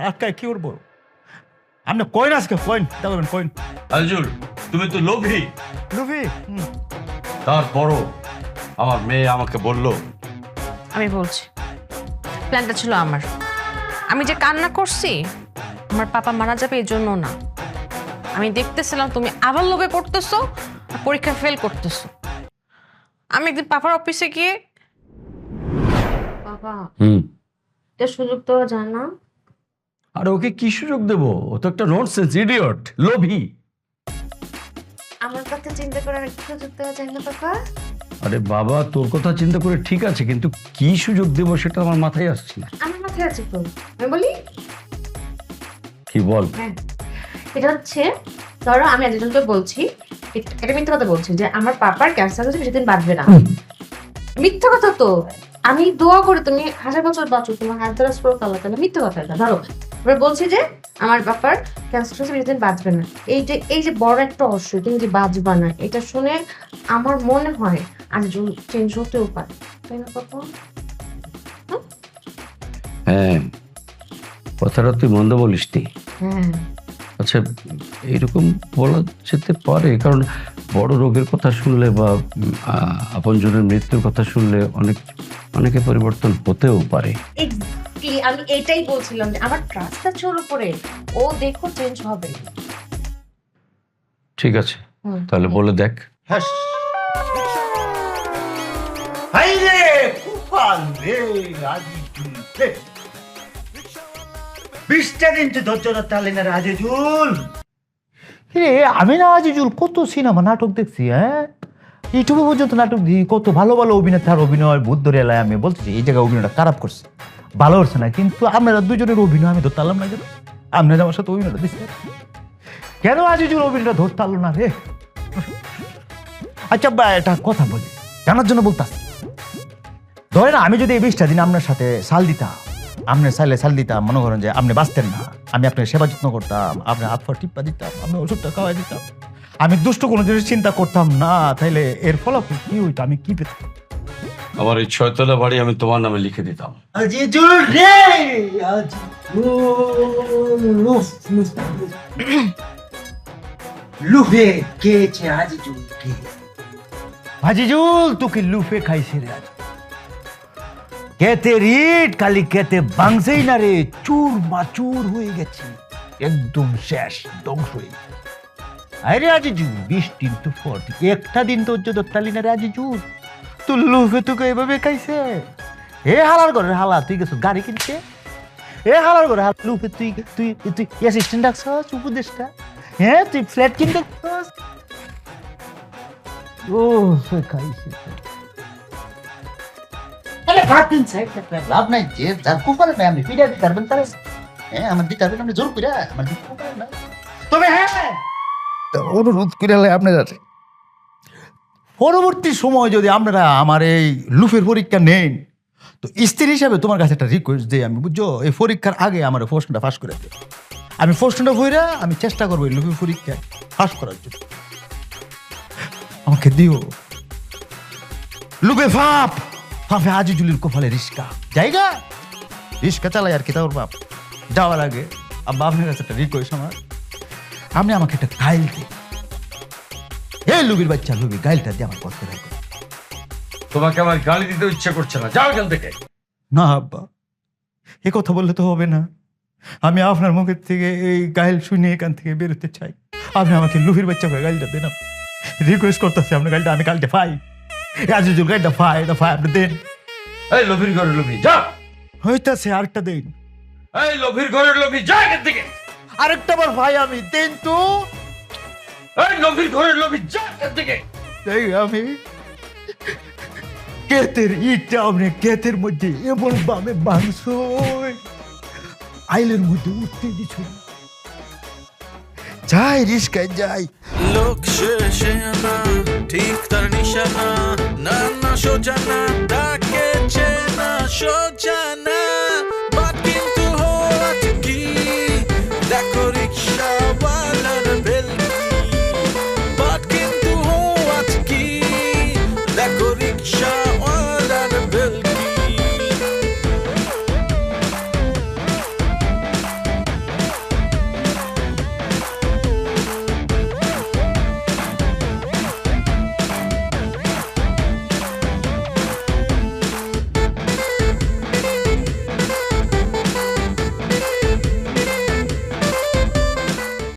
আজকে কি করবো? আপনি কইন আজকে কইন। আজুল, তুমি তো লোভী। লুফি তারপরও আমার মেয়ে আমাকে বললো। আমি বলছি, প্ল্যানটা ছিল আমার। আমি যে কান্না করছি, আমার পাপা মারা যাবে এই জন্য না। আমি দেখতেছিলাম তুমি আবার লোভে পড়তেছো, পরীক্ষা ফেল করতেছো। আমি একদিন পাপার অফিসে গিয়ে, পাপা এটা সুযোগ দেওয়া যায় না? আর ওকে কি সুযোগ দেবো? ও তো একটা ননসেন্স ইডিয়ট, লোভী। আমার কথা চিন্তা করে একটু সুযোগ দেওয়া যায় না পাপা? আরে বাবা, তোর কথা চিন্তা করে ঠিক আছে, কিন্তু কি সুযোগ দেবো সেটা আমার মাথায় আসছে না। আমার মাথায় আছে তো, আমি বলি। কি বল? হ্যাঁ, এটা হচ্ছে, ধরো আমি একজনকে বলছি, এটা মিথ্যা কথা বলছি যে আমার পাপার ক্যান্সার হচ্ছে, বেশি দিন বাঁচবে না। মিথ্যা কথা তো। আমি দোয়া করে তুমি 1000 বছর বাঁচো, তোমার হাত ধরা স্ট্রোক আল্লাহ তাআলা, মিথ্যা কথা এটা। ধরো এবার বলছি যে আমার পাপার ক্যান্সার হচ্ছে, বেশি দিন বাঁচবে না। এই যে বড় একটা অসুখ, তুমি যে বাঁচবা না, এটা শুনে আমার মনে হয় আজ চেঞ্জ হতেও পারে, তাই না পাপা? হ্যাঁ, কথাটা তুই মন্দ বলিস নি। হ্যাঁ, আচ্ছা, এরকম বলা যেতে পারে, কারণ বড় রোগের কথা শুনলে বা আপনজনের মৃত্যুর কথা শুনলে অনেকে পরিবর্তন হতেও পারে। এক্স্যাক্টলি, আমি এটাই বলছিলাম যে আমার ট্রাস্ট আছে ওর উপরে, ও দেখো চেঞ্জ হবে। ঠিক আছে, তাহলে বলে দেখ। হ্যাঁ, হাই রে কুপাল রে, আজিজুল রে, 20টা দিন তো ধৈর্য ধরতে পারলি না আজিজুল। আমি না আজিজুল কত সিনেমা নাটক দেখছি, হ্যাঁ, ইউটিউবে পর্যন্ত নাটক দিই, কত ভালো ভালো অভিনেতার অভিনয় বুদ্ধ এলায়। আমি বলতেছি এই জায়গায় অভিনয়টা খারাপ করছে, ভালো করছে না, কিন্তু আপনারা দুজনের অভিনয় আমি ধরতে পারলাম না কেন? আপনারা আমার সাথে অভিনয়টা দিচ্ছে কেন? আজিজুল অভিনয়টা ধরতে পারলো না রে। আচ্ছা একটা কথা বলি, জানার জন্য বলতাম। ধরেন আমি যদি এই 20টা দিন আপনার সাথে সাল দিতাম, আপনার সাইলে সাল দিতাম, মনে করেন যে আপনি বাঁচতেন না, আমি আপনার সেবা যত্ন করতাম, আপনার হাত পা টিপ্পা দিতাম, আমি ওষুধটা খাওয়াই দিতাম, আমি দুষ্ট কোনো জিনিস চিন্তা করতাম না, তাইলে এর ফলাফল কি হইতো? আমি কি পেতাম? আমার এই 6তলা বাড়ি আমি তোমার নামে লিখে দিতাম। আজিজুল রে, লুফে খেয়েছে আজিজুল কে? আজিজুল তোকে লুফে খাইছে রে। আজ কেতে রিট খালি কেতে বাংছেই না রে, চুর মাচুর হয়ে গেছে, একদম শেষ, ধ্বংস হয়ে গেছে। আরে আজিজুল 20 দিন তো ফট, একটা দিন তোর যদি তালি না রে আজিজুল, তোর লুফে তোকে এভাবে খাইছে। এ হালার ঘরের হালা, তুই গেছ গাড়ি কিনতে, এ হালার ঘরে হালা লুফে তুই তুই তুই অ্যাসিস্ট্যান্ট রাখছস, উপদেষ্টা, হ্যাঁ, তুই ফ্ল্যাট কিনতে ও খাইছে। ভাবতেন সাইড লাভ নাই, যে যার কুপারে নাই আপনি পিড়া দিতে পারবেন তারা, হ্যাঁ, আমার দিতে পারবেন আপনি, জোর করে আমার দিতে পারবেন না। তবে হ্যাঁ, অনুরোধ করে আপনারা পরবর্তী সময় যদি আপনারা আমার এই লুফের পরীক্ষা নেন, তো স্ত্রী হিসাবে তোমার কাছে একটা রিকোয়েস্ট দিই আমি, বুঝছো? এই পরীক্ষার আগে আমার প্রশ্নটা ফাঁস করে দিই, আমি প্রশ্নটা বইরা আমি চেষ্টা করবো এই লুফের পরীক্ষায় ফাঁস করার জন্য, আমাকে দিও। লুবে ফাপ ফাঁপে আজিজুলের কপালে রিস্কা জায়গা, রিস্কা চালাই আর কি, তাওর বাপ যাওয়ার আগে আব্বা আপনার কাছে একটা রিকোয়েস্ট আমার, আপনি আমাকে একটা গাইল দিন। এই লুবির বাচ্চা লুবি, গাইলটা দিয়ে আমার পথে রাখো। তোমাকে আমার গালি দিতে ইচ্ছে করছে না, যাও এখান থেকে। না আব্বা, এ কথা বললে তো হবে না, আমি আপনার মুখের থেকে এই গাইল শুনে এখান থেকে বেরোতে চাই। আপনি আমাকে লুহির বাচ্চা করে গাইলটা দেন, রিকোয়েস্ট করতেছি আপনার গাইলটা আমি কালকে পাই। আজিজুল গাইলটা পাই, এটা পাই, আপনি দেন। এই লোভির ঘরের লোভি যা, হইতাছে আরেকটা দেন, এই লোভির ঘরের লোভি যা এখান থেকে, আরেকটা বার ভাই আমি দেন তো। এই লোভির ঘরের লোভি যা এখান থেকে। এই আমি ক্ষেতের ইটটা আপনি ক্ষেতের মধ্যে এমন ভাবে মাংস আইলের মধ্যে উঠতে দিচ্ছিল, যাই রিস্কায় যাই। লোক শেষে আনা ঠিক তার নিশানা, না না সোজা না, তাকে চেনা সোজা না।